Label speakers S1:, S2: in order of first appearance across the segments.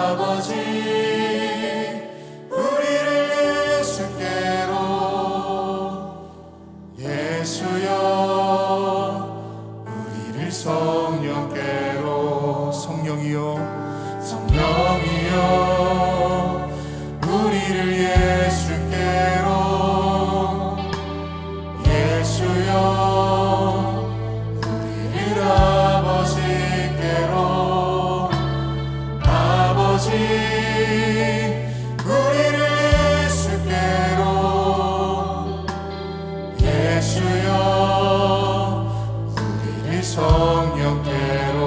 S1: 아버지 우리를 예수께로 예수여 우리를 성령께로 성령이여 성령이여 우리를 예수께로 예수여 우리를 아버지께로 아버지 우리를 예수께로 예수여 우리를 성령께로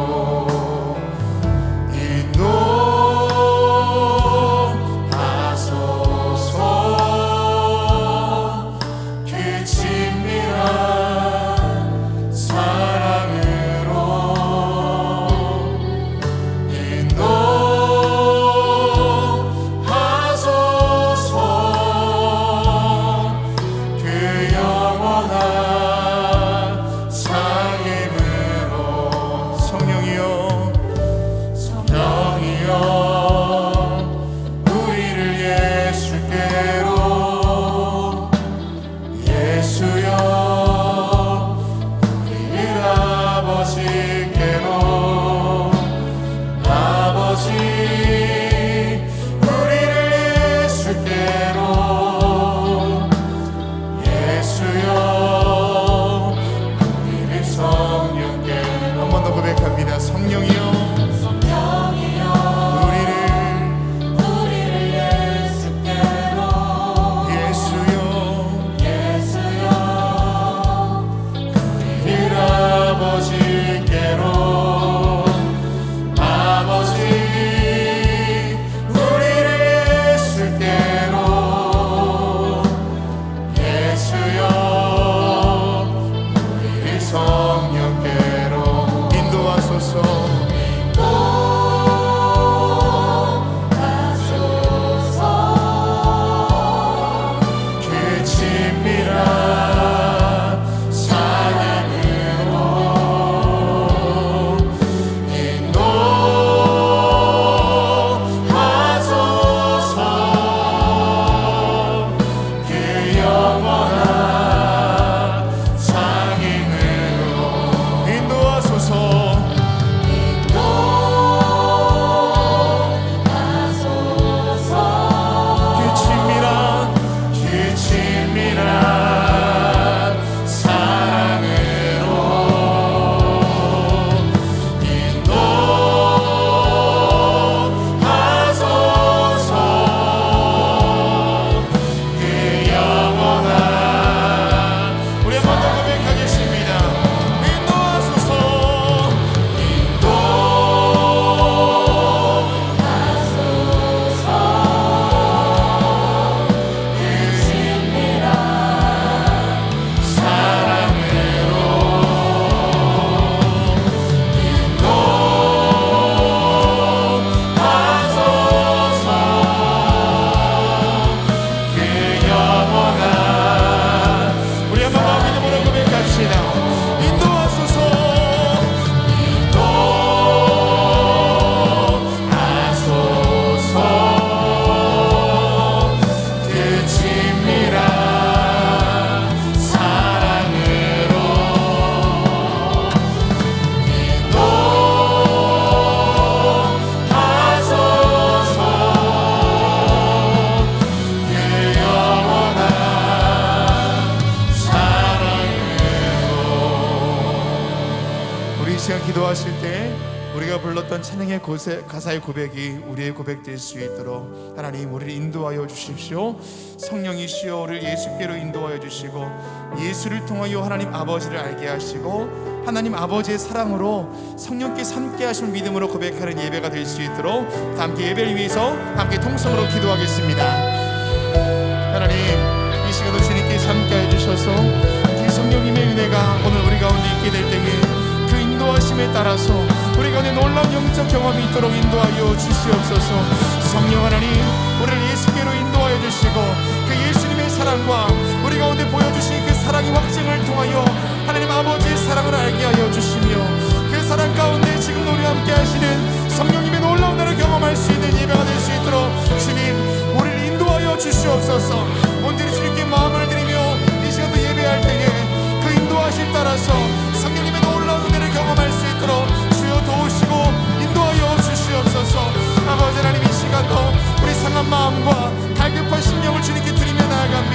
S1: 인도하소서 그 친밀한 사랑으로 인도하소서 그 영원한 상임으로 성령이여 성령이여 우리를 예수께로 예수여 우리를 아버지께로 아버지 우리를 예수께로 예수여 우리를 성령께로 한 번 더 고백합니다. 성령이여 우리를 예수께로 예수여 우리를 아버지께로 아버지 우리를 예수께로 예수여 우리를 성령께로 인도하소서 그 친밀한 사랑으로 인도하소서 그 영원한 상임으로 인도하소서 그 친밀한 사랑으로 인도하소서 그 영원한 우리 한번 더 고백하겠습니다. 인도하소서 그 친밀한 사랑으로 인도하소서 그 영원한 우리 한번 더 믿음으로 고백합시다. 인도하소서 그 친밀한 사랑으로 인도하소서 그 영원한 사랑으로 우리 이 시간 기도하실 때 우리가 불렀던 찬양의 가사의 고백이 우리의 고백 될 수 있도록 하나님 우리를 인도하여 주십시오. 성령이시여 우리를 예수께로 인도하여 주시고 예수를 통하여 하나님 아버지를 알게 하시고 하나님 아버지의 사랑으로 성령께서 함께 하시는 믿음으로 고백하는 예배가 될 수 있도록 다 함께 예배를 위해서 함께 통성으로 기도하겠습니다. 하나님 이 시간도 주님께서 함께 해주셔서 그 성령님의 은혜가 오늘 우리 가운데 있게 될 때에 그 인도하심에 따라서 우리 가운데 놀라운 영적 경험이 있도록 인도하여 주시옵소서. 성령 하나님 우리를 예수께로 인도하여 주시고 그 예수님의 사랑과 우리 가운데 보여주신 그 사랑의 확증을 통하여 하나님 아버지의 사랑을 알게 하여 주시며 그 사랑 가운데 지금 우리와 함께 하시는 성령님의 놀라운 나를 경험할 수 있는 예배가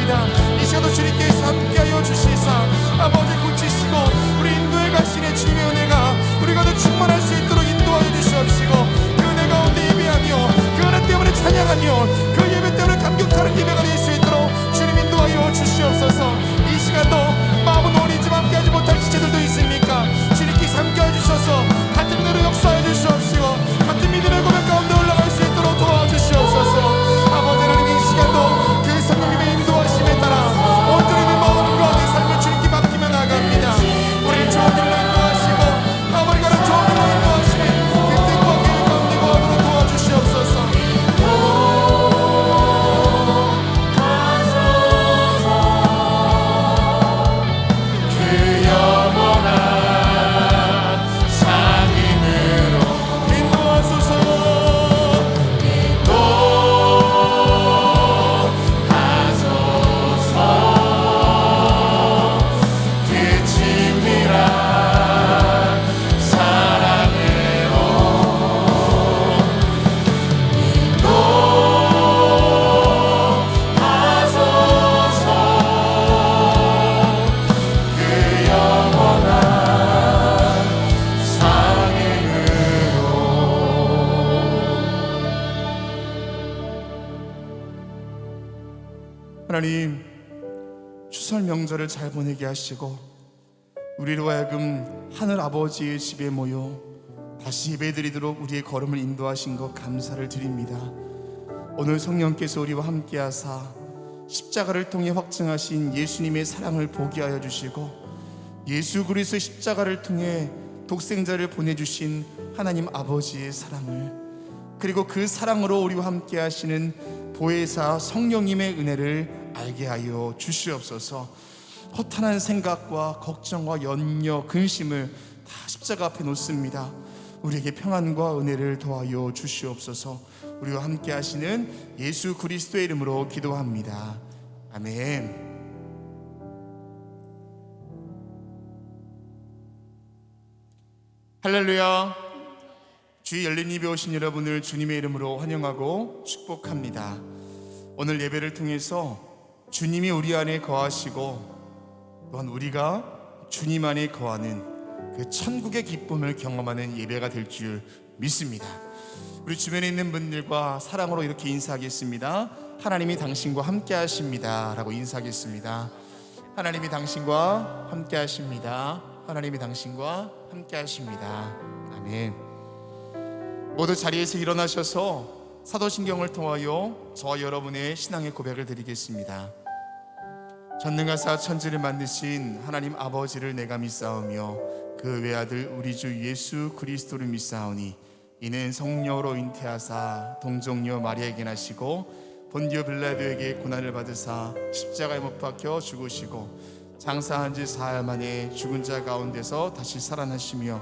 S1: 나갑니다. 이 시간도 주님께서 함께하여 주시사 아버지 고치시고 우리 인도에 가시는 주님의 은혜가 우리가 더 충만할 수 있도록 인도하여 주시옵시고 그 은혜 가운데 예배하며 그 은혜 때문에 찬양하며 그 예배 때문에 감격하는 예배가 될 수 있도록 주님 인도하여 주시옵소서. 이 시간도 마음은 어리지만 함께하지 못할 지체들도 있습니까? 주님께서 함께해 주셔서 같은 대로 역사해 주시옵시고 같은 믿음의 고백 가운데 올라갈 수 있도록 도와주시옵소서. 아버지 하나님 이 시간도 그 성령님의 인도하심에 따라 온전히 내 마음과 내 삶을 주님께 맡기며 나갑니다. 우리를 좋은 일로 인도하시고 아버지가 좋은 일로 인도하시며 그 뜻과 계획 가운데 거하도록 도와주시옵소서. 하나님, 추설 명절을 잘 보내게 하시고 우리로 하여금 하늘 아버지의 집에 모여 다시 예배드리도록 우리의 걸음을 인도하신 것 감사를 드립니다. 오늘 성령께서 우리와 함께 하사 십자가를 통해 확증하신 예수님의 사랑을 보게 하여 주시고 예수 그리스도의 십자가를 통해 독생자를 보내주신 하나님 아버지의 사랑을, 그리고 그 사랑으로 우리와 함께 하시는 보혜사 성령님의 은혜를 알게 하여 주시옵소서. 허탄한 생각과 걱정과 염려, 근심을 다 십자가 앞에 놓습니다. 우리에게 평안과 은혜를 더하여 주시옵소서. 우리와 함께 하시는 예수 그리스도의 이름으로 기도합니다. 아멘. 할렐루야. 주의 열린 입에 오신 여러분을 주님의 이름으로 환영하고 축복합니다. 오늘 예배를 통해서 주님이 우리 안에 거하시고 또한 우리가 주님 안에 거하는 그 천국의 기쁨을 경험하는 예배가 될 줄 믿습니다. 우리 주변에 있는 분들과 사랑으로 이렇게 인사하겠습니다. 하나님이 당신과 함께 하십니다 라고 인사하겠습니다. 하나님이 당신과 함께 하십니다. 하나님이 당신과 함께 하십니다. 아멘. 모두 자리에서 일어나셔서 사도신경을 통하여 저와 여러분의 신앙의 고백을 드리겠습니다. 전능하사 천지를 만드신 하나님 아버지를 내가 믿사오며 그 외아들 우리 주 예수 그리스도를 믿사오니 이는 성령으로 잉태하사 동정녀 마리아에게 나시고 본디오 빌라도에게 고난을 받으사 십자가에 못 박혀 죽으시고 장사한 지 사흘 만에 죽은 자 가운데서 다시 살아나시며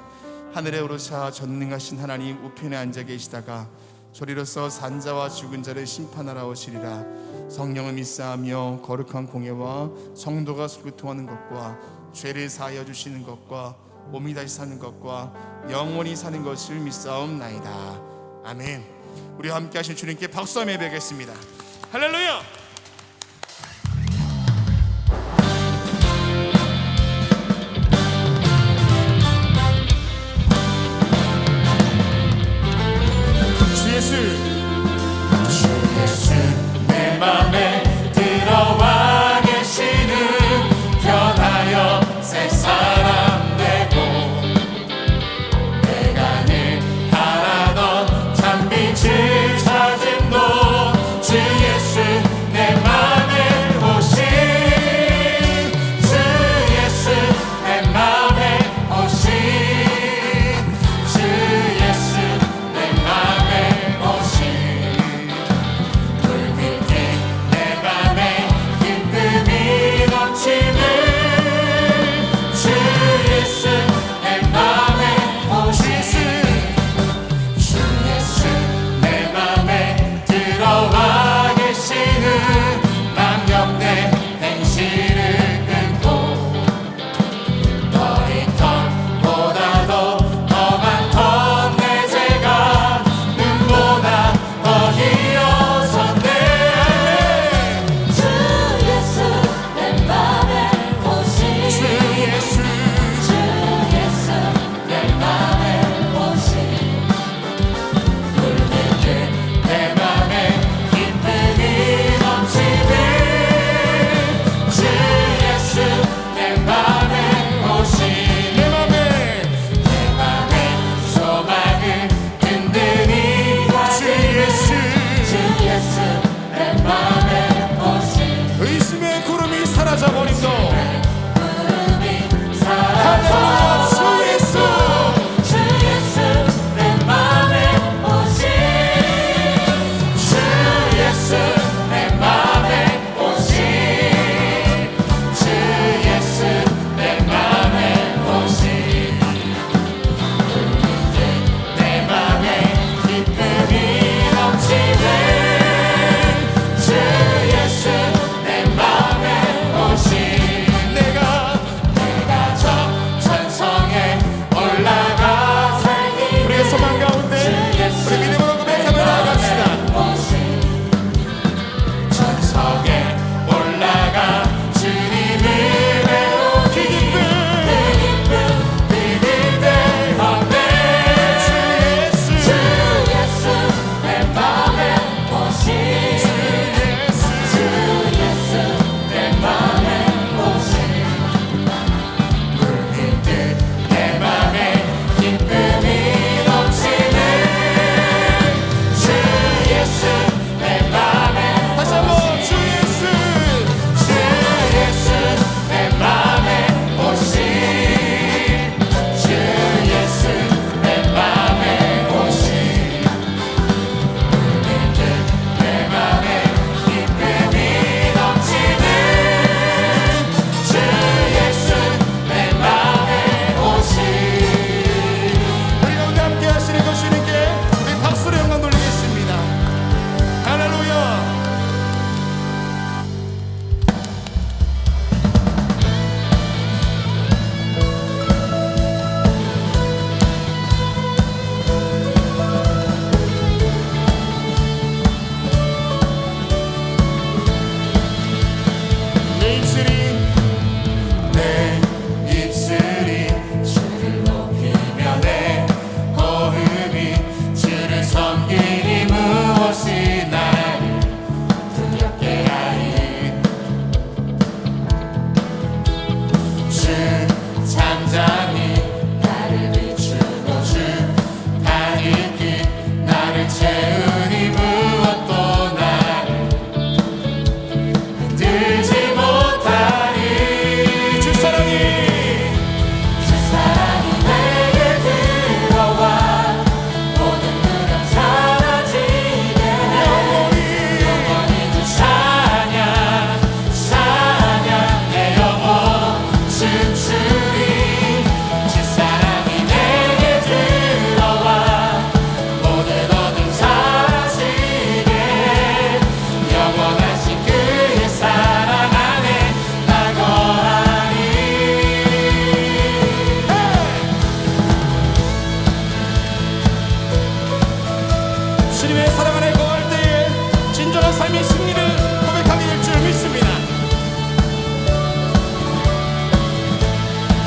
S1: 하늘에 오르사 전능하신 하나님 우편에 앉아 계시다가 소리로서 산자와 죽은 자를 심판하러 오시리라. 성령을 믿사하며 거룩한 공예와 성도가 교통하는 것과 죄를 사하여 주시는 것과 몸이 다시 사는 것과 영원히 사는 것을 믿사옵나이다. 아멘. 우리와 함께 하신 주님께 박수하며 예배하겠습니다. 할렐루야. 주 예수 내 맘에 들어와 계시는 변하여 새 사람 되고 내가 늘 바라던 참빛을 찾은 너 주 예수 내 맘에 오신 주 예수 내 맘에 오신 주 예수 내 맘에 오신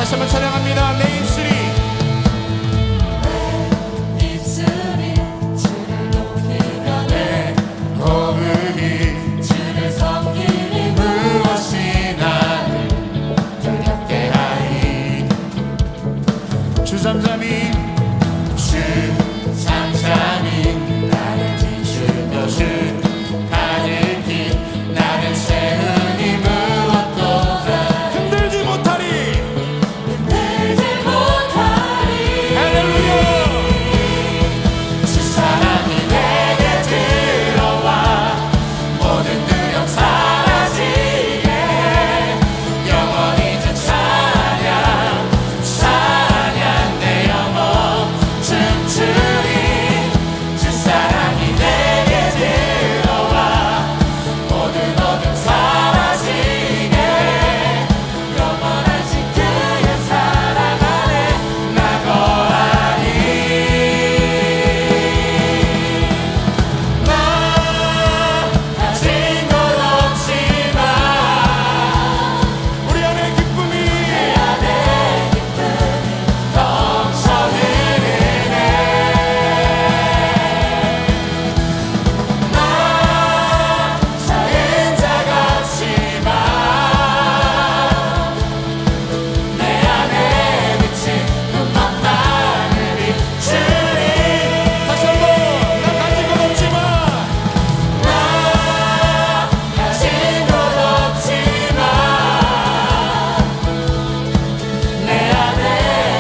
S1: 다시 한번 찬양합니다. 내 입술이
S2: 주를 높이며
S1: 내 호흡이
S2: 주를 섬기니
S1: 무엇이 나를 두렵게 하리. 주 잠잠이 나를 비추며 주 가득히 나를 채우니 무엇보다 흔들지 못하리. 할렐루야. 주 사랑이 내게 들어와 모든 두려움 사라지게 영원히 주 찬양 내 영혼 춤추리. 주 사랑이 내게 들어와 모든 어둠 사라지게 영원하신 그의 사랑 안에 나 거하리. 나 가진 것 없지만 우리 안에 기쁨이 넘쳐 흐르네. 나 작은 자 같지만 내 안에 비친 눈먼 땅을 비추리. 다시 한번 나 가진 것 없지만 나 가진 것 없지만 내 안에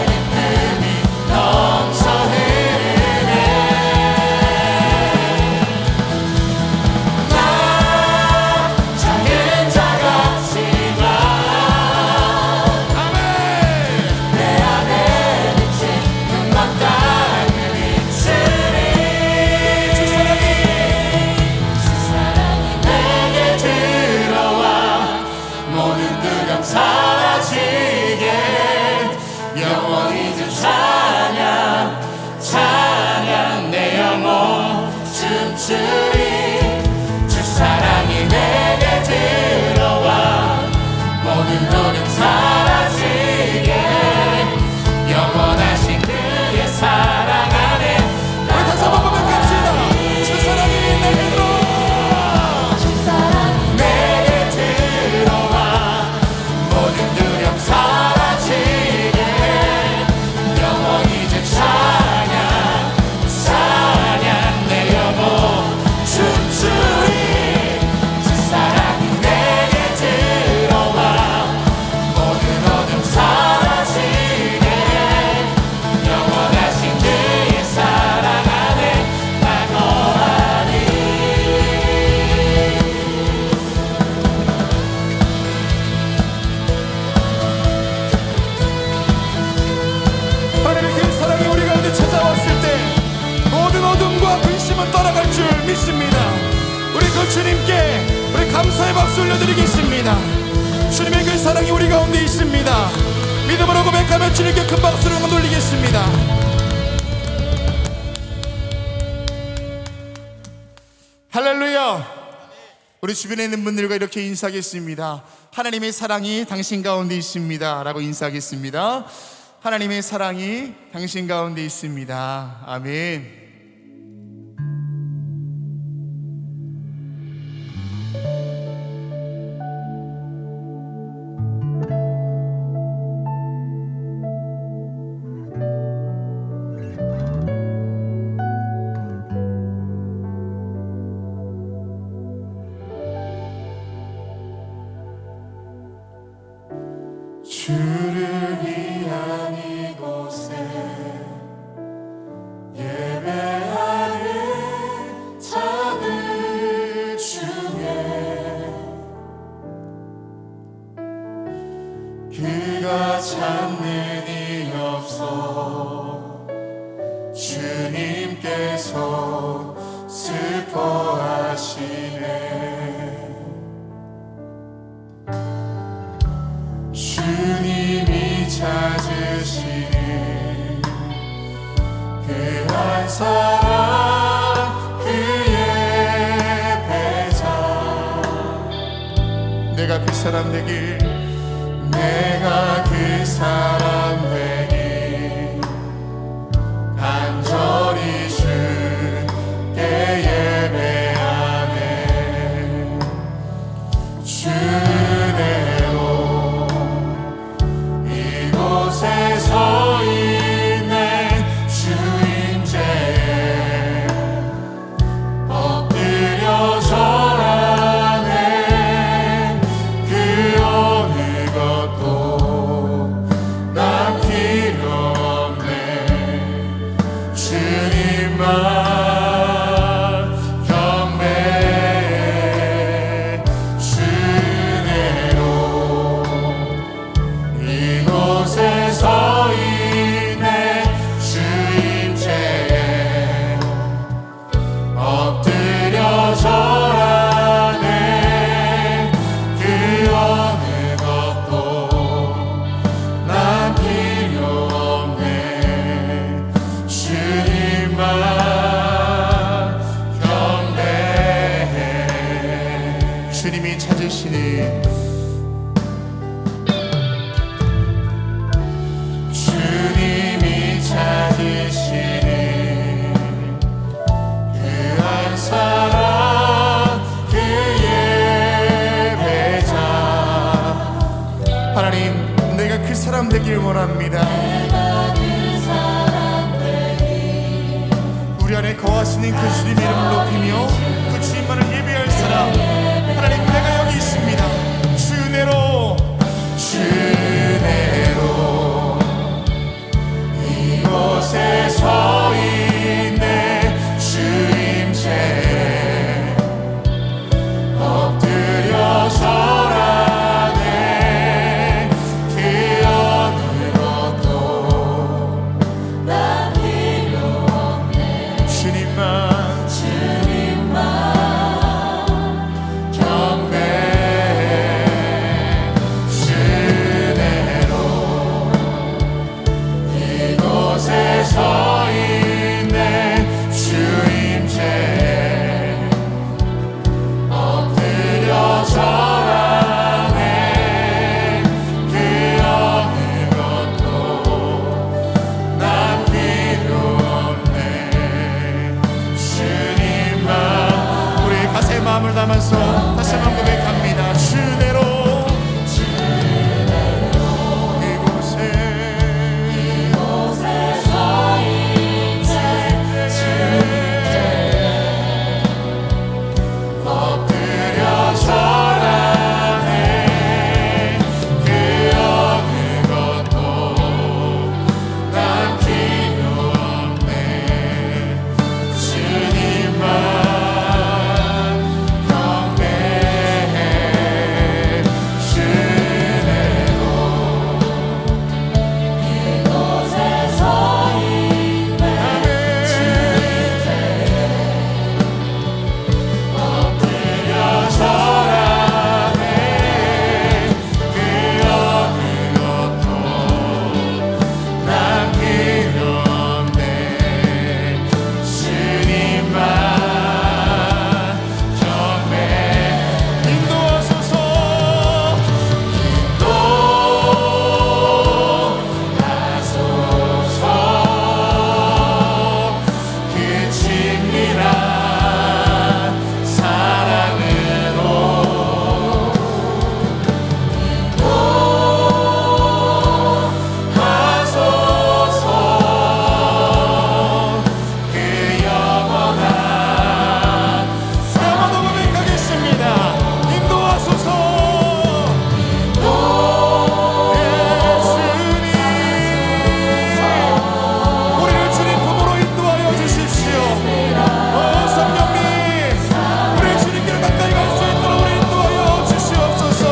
S1: 기쁨이 넘쳐 흐르네. 나 작은 자 같지만 아멘 내 안에 비친 눈먼 땅을 비추리. 주 사랑이 내게 들어와 모든 두려움 사라지게 영원히 주 찬양 내 영혼 춤추리. 주 사랑이 내게 들어와 모든 두려움 사라지게 영원하신 그의 사랑 안에 우리 다시 한번 고백합시다. 주 사랑이 내게 들어와 모든 두려움 사라지게 영원히 주 찬양 내 영혼 춤추리. 주 사랑이 내게 들어와 모든 어둠 사라지게 영원하신 그의 사랑 안에 나 거하리. 하나님의 그 사랑이 우리 가운데 찾아왔을 때 모든 어둠과 근심은 떠나갈 줄 믿습니다. 우리 그 주님께 우리 감사의 박수 올려드리겠습니다. 주님의 그 사랑이 우리 가운데 있습니다. 믿음으로 고백하며 주님께 큰 박수를 한번 돌리겠습니다. 할렐루야. 우리 주변에 있는 분들과 이렇게 인사하겠습니다. 하나님의 사랑이 당신 가운데 있습니다 라고 인사하겠습니다. 하나님의 사랑이 당신 가운데 있습니다. 아멘. 주를 위한 이곳에 예배하는 자들 중에 그가 찾는 이 없어 주님께서 슬퍼하시네. 주님이 찾으시는 그 한 사람 그의 배자. 내가 그 사람 되길 내가 그 사람 되길 원합니다. 우리 안에 거하시는 그 주님 이름을 높이며 그 주님만을 예배할 사람, 하나님 내가 여기 있습니다. 주 은혜로 이곳에 서 있네. 주임체 엎드려 절하네. 그 어느 것도
S2: 난 필요 없네.
S1: 주님만 경배. 주 은혜로 이곳에 서 있네. 주임체 엎드려 절하네. 그 어느 것도 난 필요 없네. 주님만. 우리 가사의 마음을 담아서 다시 한번 고백합니다. 주 은혜로 이곳에
S2: 서 있네.
S1: 엎드려 절하네. 그 어느 것도 난 필요 없네. 주님만 경배해. 주 은혜로
S2: 이곳에 서 있네.
S1: 엎드려 절하네. 그 어느 것도 난 필요 없네. 주님만 경배. 인도하소서. 인도하소서. 그 친밀한 사랑으로 인도하소서. 그 영원한 사랑으로 고백하겠습니다. 인도하소서. 예, 주님, 우리를 주님 품으로 인도하여 주십시오. 성령님, 우리 주님께로 가까이 갈 수 있도록 우리 인도하여 주시옵소서.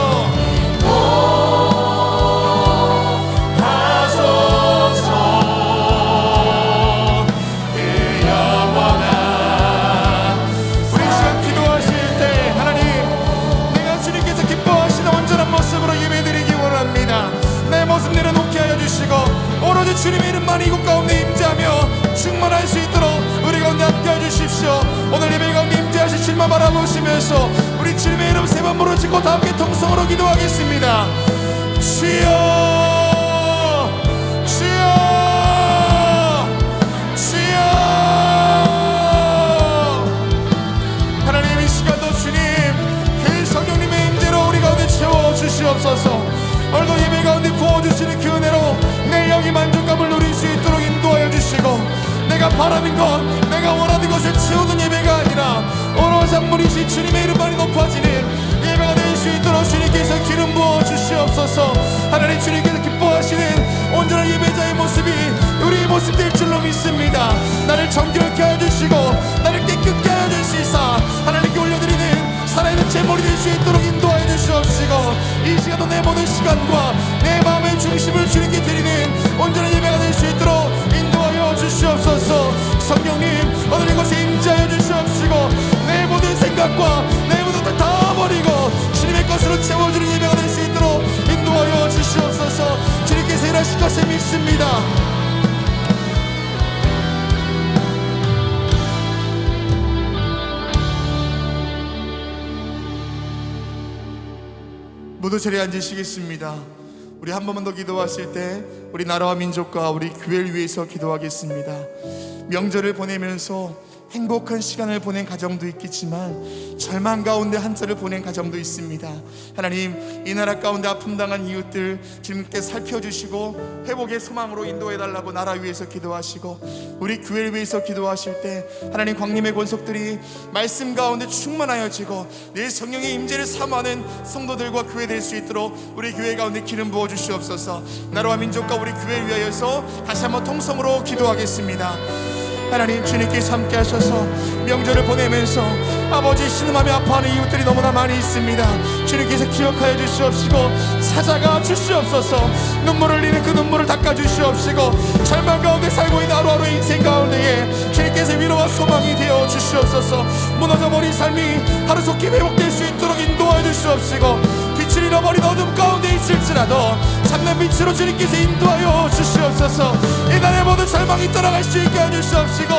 S1: 하소서. 그 영원한. 우리 시간 기도하실 때 하나님, 내가 주님께서 기뻐하시는 온전한 모습으로 예배드리기 원합니다. 내 모습 내려놓게 하여 주시고 오로지 주님의 이름만 이곳 가운데 임재하며 충만할 수 있도록 우리 가운데 함께 하여 주십시오. 오늘 예배 가운데 임재하실 주님만 바라보시면서 우리 주님의 이름 세 번 부르짖고 다 함께 통성으로 기도하겠습니다. 주여, 주여, 주여. 하나님, 이 시간도 주님 그 성령님의 임재로 우리 가운데 채워 주시옵소서. 오늘도 예배 가운데 부어주시는 그 은혜로 내 영이 만족감을 누릴 수 있도록 인도하여 주시고, 내가 바라는 것, 내가 원하는 것을 채우는 예배가 아니라 오로지 한물이신 주님의 이름만이 높아지는 예배가 될 수 있도록 주님께서 기름 부어 주시옵소서. 하나님, 주님께서 기뻐하시는 온전한 예배자의 모습이 우리의 모습 될 줄로 믿습니다. 나를 정결케 하여 주시고 나를 깨끗게 하여 주시사 하나님께 올려드리는 살아있는 제물이 될 수 있도록 인도하여 주시옵시고, 이 시간도 내 모든 시간과 내 마음의 중심을 주님께 드리는 온전한 예배가 될 수 있도록 인도하여 주시옵소서. 성령님, 오늘 이곳에 임재하여 주시옵시고 내 모든 생각과 내 모든 것을 다 버리고 주님의 것으로 채워주는 예배가 될 수 있도록 인도하여 주시옵소서. 주님께서 일하실 것을 믿습니다. 모두 자리에 앉으시겠습니다. 우리 한 번만 더 기도하실 때 우리 나라와 민족과 우리 교회를 위해서 기도하겠습니다. 명절을 보내면서 행복한 시간을 보낸 가정도 있겠지만 절망 가운데 한절을 보낸 가정도 있습니다. 하나님, 이 나라 가운데 아픔 당한 이웃들 주님께 살펴주시고 회복의 소망으로 인도해달라고 나라 위해서 기도하시고, 우리 교회를 위해서 기도하실 때 하나님, 광림의 권속들이 말씀 가운데 충만하여지고 내 성령의 임재를 사모하는 성도들과 교회 될 수 있도록 우리 교회 가운데 기름 부어 주시옵소서. 나라와 민족과 우리 교회를 위하여서 다시 한번 통성으로 기도하겠습니다. 하나님, 주님께서 함께 하셔서 명절을 보내면서 아버지 신음하며 아파하는 이웃들이 너무나 많이 있습니다. 주님께서 기억하여 주시옵시고 찾아가 주시옵소서. 눈물을 흘리는 그 눈물을 닦아 주시옵시고 절망 가운데 살고 있는 하루하루 인생 가운데에 주님께서 위로와 소망이 되어 주시옵소서. 무너져버린 삶이 하루속히 회복될 수 있도록 인도하여 주시옵시고, 빛을 잃어버린 어둠 가운데 있을지라도 참는 빛으로 주님께서 인도하여 주시옵소서. 이 나라의 모든 절망이 떠나갈 수 있게 해주시옵시고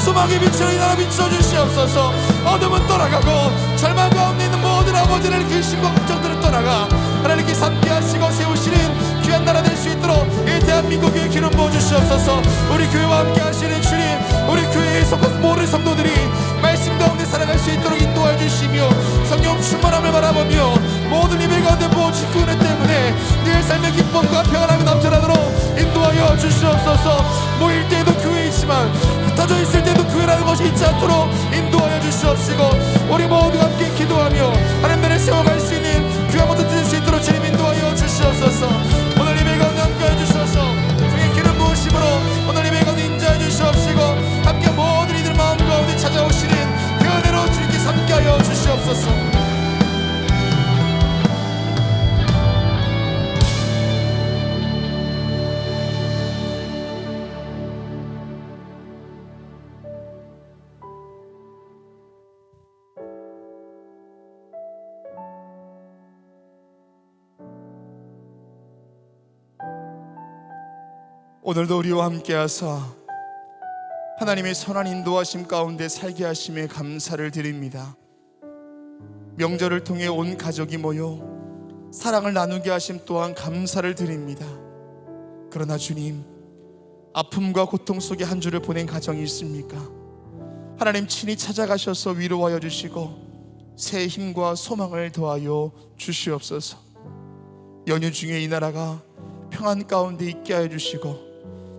S1: 소망의 빛으로 이 나라 비춰주시옵소서. 어둠은 떠나가고 절망 가운데 있는 모든 아버지를 근심과 걱정들은 떠나가 하나님께서 함께 하시고 세우시는 귀한 나라 될 수 있도록 이 대한민국에 기름 부어주시옵소서. 우리 교회와 함께 하시는 주님, 우리 교회에 속한 모든 성도들이 말씀 가운데 살아갈 수 있도록 인도해 주시며 성령 충만함을 바라보며 모든 예배 가운데 부어주신 그 은혜 때문에 늘 삶의 기쁨과 평안함이 넘쳐나도록 인도하여 주시옵소서. 모일 때도 교회이지만 흩어져 있을 때도 교회라는 것이 있지 않도록 인도하여 주시옵시고, 우리 모두 함께 기도하며 하나님 나라를 세워갈 수 있는 귀한 모습 드릴 수 있도록 주님 인도하여 주시옵소서. 오늘 예배 가운데 함께해 주셔서 주의 기름 부으심으로 오늘 예배 가운데 인자해 주시옵시고 함께 모든 이들 마음 가운데 찾아오시는 그 은혜로 주님께서 함께하여 주시옵소서. 오늘도 우리와 함께하사 하나님의 선한 인도하심 가운데 살게 하심에 감사를 드립니다. 명절을 통해 온 가족이 모여 사랑을 나누게 하심 또한 감사를 드립니다. 그러나 주님, 아픔과 고통 속에 한 주를 보낸 가정이 있습니까? 하나님 친히 찾아가셔서 위로하여 주시고 새 힘과 소망을 더하여 주시옵소서. 연휴 중에 이 나라가 평안 가운데 있게 하여 주시고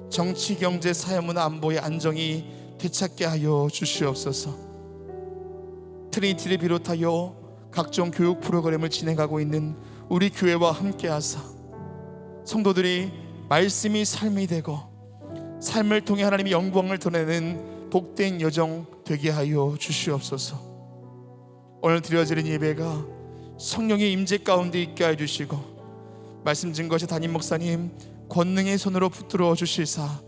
S1: 정치, 경제, 사회문, 안보의 안정이 되찾게 하여 주시옵소서. 트리니티를 비롯하여 각종 교육 프로그램을 진행하고 있는 우리 교회와 함께하사 성도들이 말씀이 삶이 되고 삶을 통해 하나님의 영광을 드러내는 복된 여정 되게 하여 주시옵소서. 오늘 드려지는 예배가 성령의 임재 가운데 있게 하여 주시고 말씀 증거하신 담임 목사님 권능의 손으로 붙들어 주시사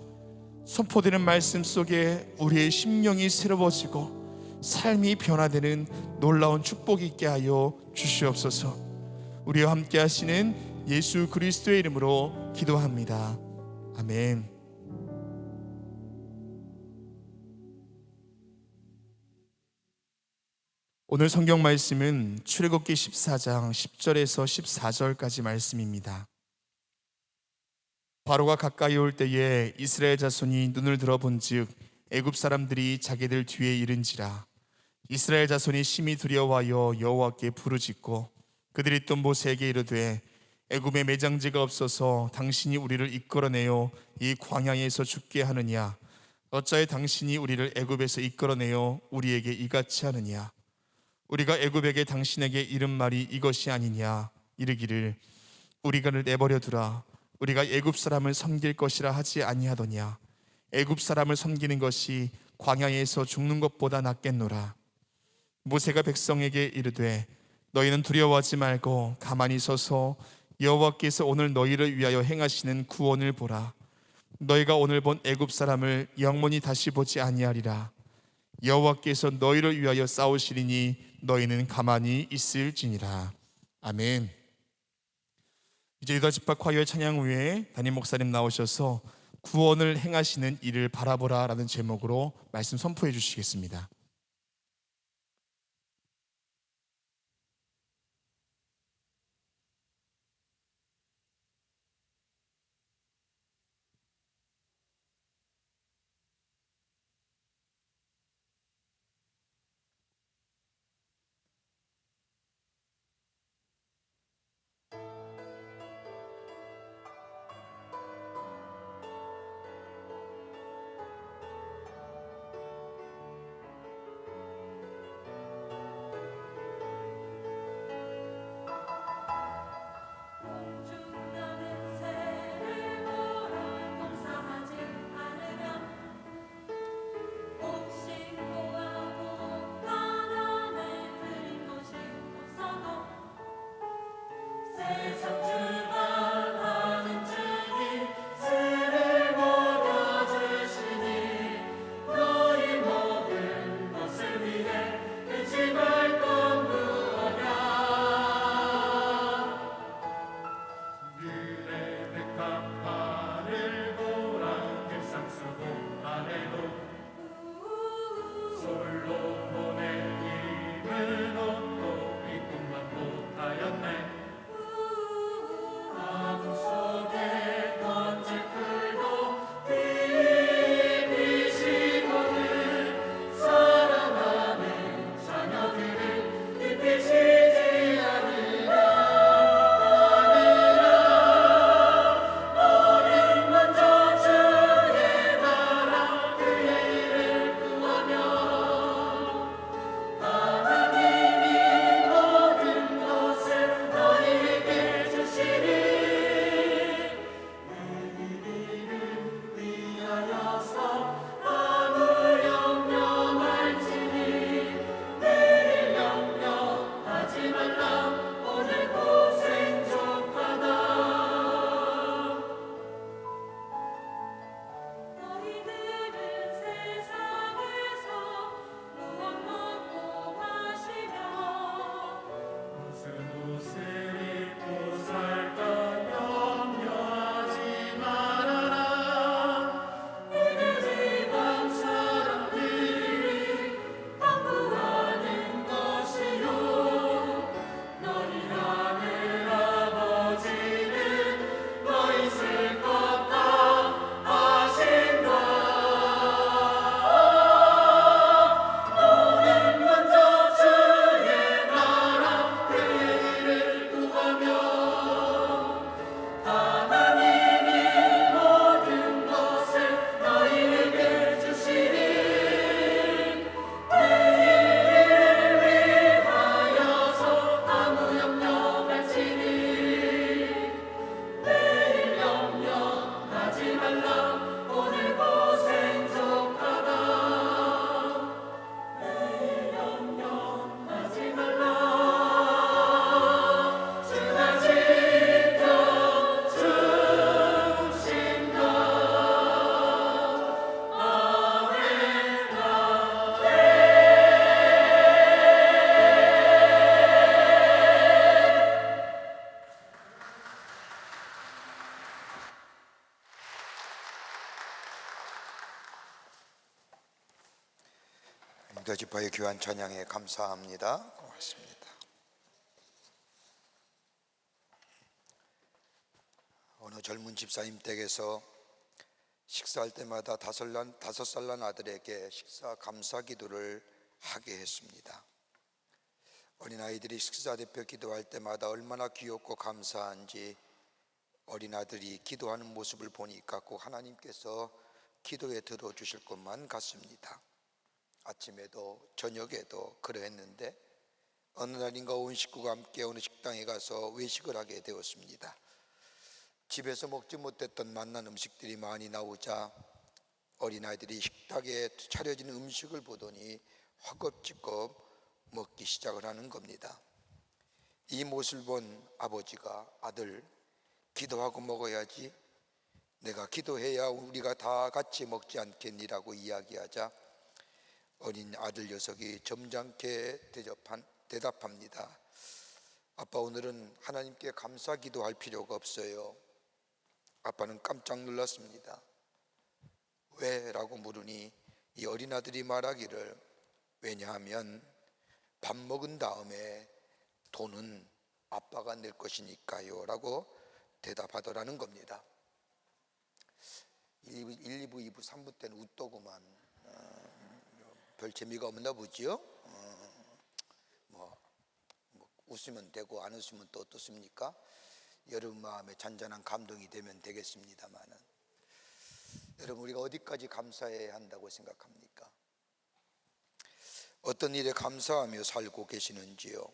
S1: 선포되는 말씀 속에 우리의 심령이 새로워지고 삶이 변화되는 놀라운 축복이 있게 하여 주시옵소서. 우리와 함께 하시는 예수 그리스도의 이름으로 기도합니다. 아멘. 오늘 성경 말씀은 출애굽기 14장 10절에서 14절까지 말씀입니다. 바로가 가까이 올 때에 이스라엘 자손이 눈을 들어본즉 애굽 사람들이 자기들 뒤에 이른지라. 이스라엘 자손이 심히 두려워하여 여호와께 부르짖고 그들이 또 모세에게 이르되 애굽에 매장지가 없어서 당신이 우리를 이끌어내어 이 광야에서 죽게 하느냐? 어찌하여 당신이 우리를 애굽에서 이끌어내어 우리에게 이같이 하느냐? 우리가 애굽에게 당신에게 이른 말이 이것이 아니냐? 이르기를 우리가 내버려 두라. 우리가 애굽 사람을 섬길 것이라 하지 아니하더냐? 애굽 사람을 섬기는 것이 광야에서 죽는 것보다 낫겠노라. 모세가 백성에게 이르되 너희는 두려워하지 말고 가만히 서서 여호와께서 오늘 너희를 위하여 행하시는 구원을 보라. 너희가 오늘 본 애굽 사람을 영원히 다시 보지 아니하리라. 여호와께서 너희를 위하여 싸우시리니 너희는 가만히 있을지니라. 아멘. 이제 유다 지파 화요일 찬양 후에 담임 목사님 나오셔서 구원을 행하시는 이를 바라보라 라는 제목으로 말씀 선포해 주시겠습니다.
S3: 지파의 귀한 찬양에 감사합니다. 고맙습니다. 어느 젊은 집사님 댁에서 식사할 때마다 5살 난 아들에게 식사 감사 기도를 하게 했습니다. 어린아이들이 식사 대표 기도할 때마다 얼마나 귀엽고 감사한지 어린아들이 기도하는 모습을 보니까 꼭 하나님께서 기도에 들어주실 것만 같습니다. 아침에도 저녁에도 그러했는데 어느 날인가 온 식구가 함께 어느 식당에 가서 외식을 하게 되었습니다. 집에서 먹지 못했던 맛난 음식들이 많이 나오자 어린아이들이 식탁에 차려진 음식을 보더니 허겁지겁 먹기 시작을 하는 겁니다. 이 모습을 본 아버지가 아들, 기도하고 먹어야지, 내가 기도해야 우리가 다 같이 먹지 않겠니라고 이야기하자 어린 아들 녀석이 점잖게 대답합니다. 아빠, 오늘은 하나님께 감사 기도할 필요가 없어요. 아빠는 깜짝 놀랐습니다. 왜? 라고 물으니 이 어린아들이 말하기를, 왜냐하면 밥 먹은 다음에 돈은 아빠가 낼 것이니까요 라고 대답하더라는 겁니다. 1, 2부, 2부, 3부 때는 웃더구만. 별 재미가 없나 보지요? 뭐 웃으면 되고 안 웃으면 또 어떻습니까? 여러분 마음에 잔잔한 감동이 되면 되겠습니다만은, 여러분 우리가 어디까지 감사해야 한다고 생각합니까? 어떤 일에 감사하며 살고 계시는지요?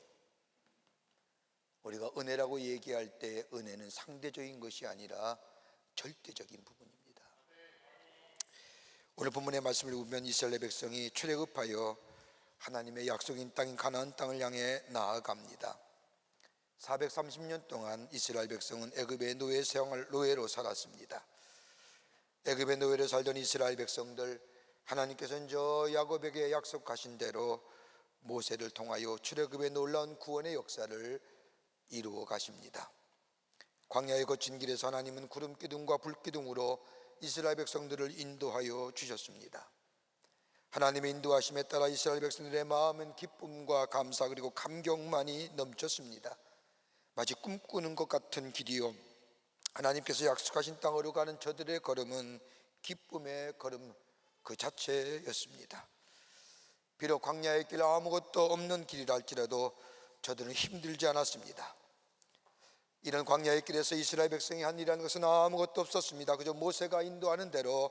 S3: 우리가 은혜라고 얘기할 때 은혜는 상대적인 것이 아니라 절대적인 부분입니다. 오늘 본문의 말씀을 보면 이스라엘 백성이 출애굽하여 하나님의 약속인 땅인 가나안 땅을 향해 나아갑니다. 430년 동안 이스라엘 백성은 애굽의 노예로 살았습니다. 애굽의 노예로 살던 이스라엘 백성들, 하나님께서는 저 야곱에게 약속하신 대로 모세를 통하여 출애굽의 놀라운 구원의 역사를 이루어 가십니다. 광야에 거친 길에서 하나님은 구름 기둥과 불 기둥으로 이스라엘 백성들을 인도하여 주셨습니다. 하나님의 인도하심에 따라 이스라엘 백성들의 마음은 기쁨과 감사 그리고 감격만이 넘쳤습니다. 마치 꿈꾸는 것 같은 길이요, 하나님께서 약속하신 땅으로 가는 저들의 걸음은 기쁨의 걸음 그 자체였습니다. 비록 광야의 길 아무것도 없는 길이라 할지라도 저들은 힘들지 않았습니다. 이런 광야의 길에서 이스라엘 백성이 한 일이라는 것은 아무것도 없었습니다. 그저 모세가 인도하는 대로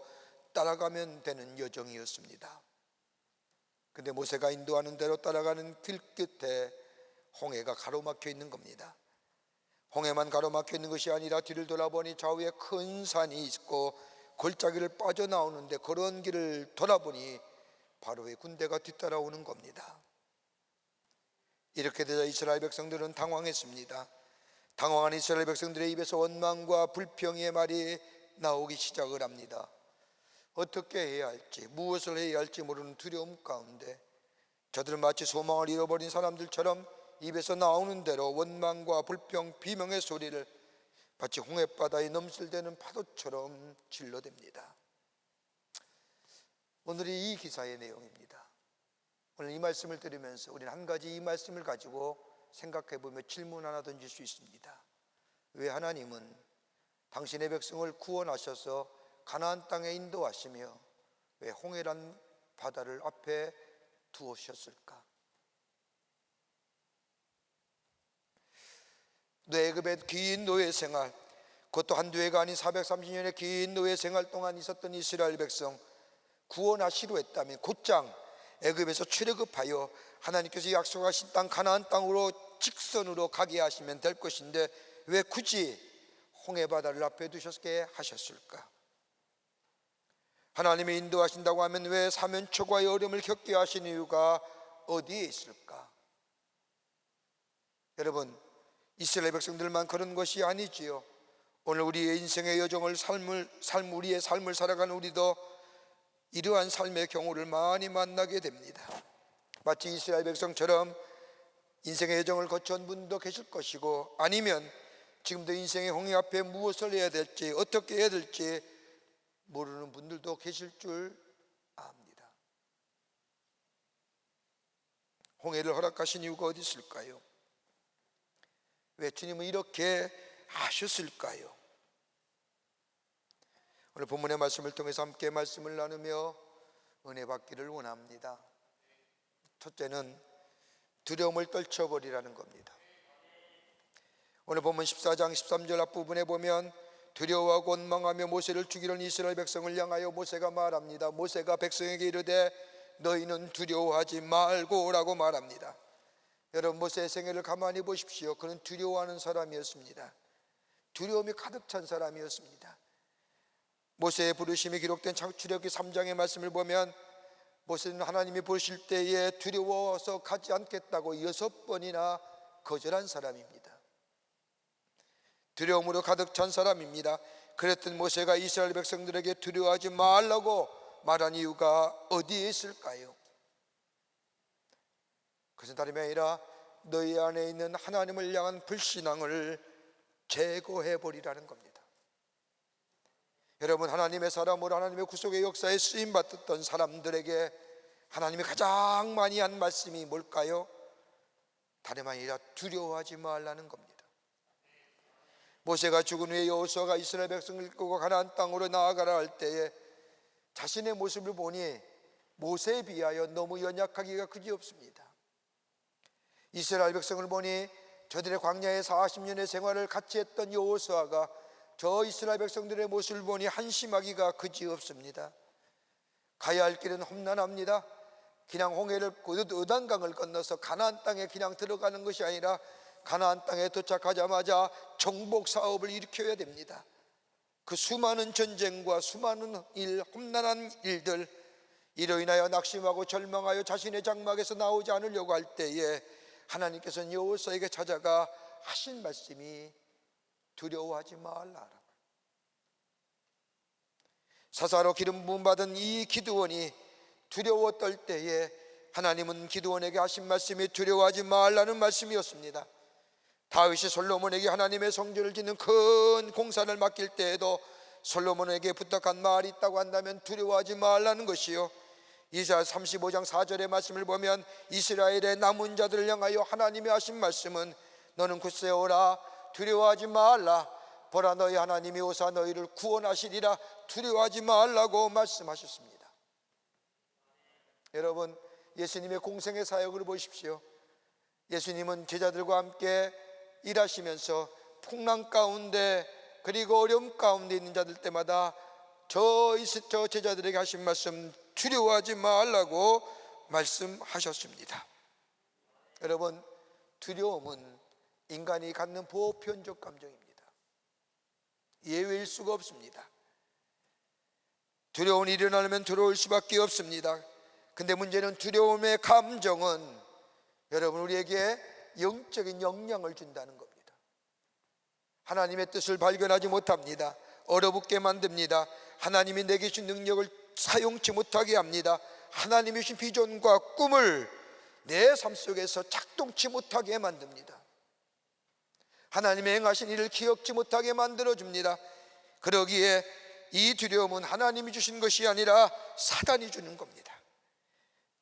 S3: 따라가면 되는 여정이었습니다. 근데 모세가 인도하는 대로 따라가는 길 끝에 홍해가 가로막혀 있는 겁니다. 홍해만 가로막혀 있는 것이 아니라 뒤를 돌아보니 좌우에 큰 산이 있고 골짜기를 빠져나오는데, 그런 길을 돌아보니 바로의 군대가 뒤따라오는 겁니다. 이렇게 되자 이스라엘 백성들은 당황했습니다. 당황한 이스라엘 백성들의 입에서 원망과 불평의 말이 나오기 시작을 합니다. 어떻게 해야 할지, 무엇을 해야 할지 모르는 두려움 가운데 저들은 마치 소망을 잃어버린 사람들처럼 입에서 나오는 대로 원망과 불평, 비명의 소리를 마치 홍해바다에 넘실대는 파도처럼 질러댑니다. 오늘이 이 기사의 내용입니다. 오늘 이 말씀을 들으면서 우리는 한 가지 이 말씀을 가지고 생각해보며 질문 하나 던질 수 있습니다. 왜 하나님은 당신의 백성을 구원하셔서 가나안 땅에 인도하시며 왜 홍해란 바다를 앞에 두으셨을까? 애굽의 긴 노예 생활, 그것도 한두 해가 아닌 430년의 긴 노예 생활 동안 있었던 이스라엘 백성, 구원하시려 했다면 곧장 애굽에서 출애굽하여 하나님께서 약속하신 땅 가나안 땅으로 직선으로 가게 하시면 될 것인데 왜 굳이 홍해바다를 앞에 두셨게 하셨을까? 하나님이 인도하신다고 하면 왜 사면초가의 어려움을 겪게 하신 이유가 어디에 있을까? 여러분, 이스라엘 백성들만 그런 것이 아니지요. 오늘 우리의 인생의 여정을 우리의 삶을 살아가는 우리도 이러한 삶의 경우를 많이 만나게 됩니다. 마치 이스라엘 백성처럼 인생의 여정을 거쳐온 분도 계실 것이고, 아니면 지금도 인생의 홍해 앞에 무엇을 해야 될지, 어떻게 해야 될지 모르는 분들도 계실 줄 압니다. 홍해를 허락하신 이유가 어디 있을까요? 왜 주님은 이렇게 하셨을까요? 오늘 본문의 말씀을 통해서 함께 말씀을 나누며 은혜 받기를 원합니다. 첫째는 두려움을 떨쳐버리라는 겁니다. 오늘 본문 14장 13절 앞부분에 보면 두려워하고 원망하며 모세를 죽이려는 이스라엘 백성을 향하여 모세가 말합니다. 모세가 백성에게 이르되 너희는 두려워하지 말고 라고 말합니다. 여러분, 모세의 생애를 가만히 보십시오. 그는 두려워하는 사람이었습니다. 두려움이 가득 찬 사람이었습니다. 모세의 부르심이 기록된 출애굽기 3장의 말씀을 보면 모세는 하나님이 보실 때에 두려워서 가지 않겠다고 6번이나 거절한 사람입니다. 두려움으로 가득 찬 사람입니다. 그랬던 모세가 이스라엘 백성들에게 두려워하지 말라고 말한 이유가 어디에 있을까요? 그것은 다름이 아니라 너희 안에 있는 하나님을 향한 불신앙을 제거해버리라는 겁니다. 여러분, 하나님의 사람으로 하나님의 구속의 역사에 쓰임받았던 사람들에게 하나님이 가장 많이 한 말씀이 뭘까요? 다름 아니라 두려워하지 말라는 겁니다. 모세가 죽은 후에 여호수아가 이스라엘 백성을 이끌고 가나안 땅으로 나아가라 할 때에 자신의 모습을 보니 모세에 비하여 너무 연약하기가 그지없습니다. 이스라엘 백성을 보니 저들의 광야에 40년의 생활을 같이 했던 여호수아가 저 이스라엘 백성들의 모습을 보니 한심하기가 그지없습니다. 가야 할 길은 험난합니다. 그냥 홍해를 요단강을 건너서 가나안 땅에 그냥 들어가는 것이 아니라 가나안 땅에 도착하자마자 정복 사업을 일으켜야 됩니다. 그 수많은 전쟁과 수많은 험난한 일들, 이로 인하여 낙심하고 절망하여 자신의 장막에서 나오지 않으려고 할 때에 하나님께서는 여호수아에게 찾아가 하신 말씀이 두려워하지 말라. 사사로 기름 부음 받은 이 기드온이 두려워 떨 때에 하나님은 기드온에게 하신 말씀이 두려워하지 말라는 말씀이었습니다. 다윗이 솔로몬에게 하나님의 성전을 짓는 큰 공사를 맡길 때에도 솔로몬에게 부탁한 말이 있다고 한다면 두려워하지 말라는 것이요, 이사야 35장 4절의 말씀을 보면 이스라엘의 남은 자들을 향하여 하나님이 하신 말씀은 너는 굳세 오라 두려워하지 말라 보라 너희 하나님이 오사 너희를 구원하시리라 두려워하지 말라고 말씀하셨습니다. 여러분, 예수님의 공생의 사역을 보십시오. 예수님은 제자들과 함께 일하시면서 풍랑 가운데 그리고 어려움 가운데 있는 자들 때마다 저 제자들에게 하신 말씀 두려워하지 말라고 말씀하셨습니다. 여러분, 두려움은 인간이 갖는 보편적 감정입니다. 예외일 수가 없습니다. 두려움이 일어나면 두려울 수밖에 없습니다. 근데 문제는 두려움의 감정은 여러분 우리에게 영적인 영향을 준다는 겁니다. 하나님의 뜻을 발견하지 못합니다. 얼어붙게 만듭니다. 하나님이 내게 주신 능력을 사용치 못하게 합니다. 하나님이 주신 비전과 꿈을 내 삶 속에서 작동치 못하게 만듭니다. 하나님의 행하신 일을 기억지 못하게 만들어줍니다. 그러기에 이 두려움은 하나님이 주신 것이 아니라 사단이 주는 겁니다.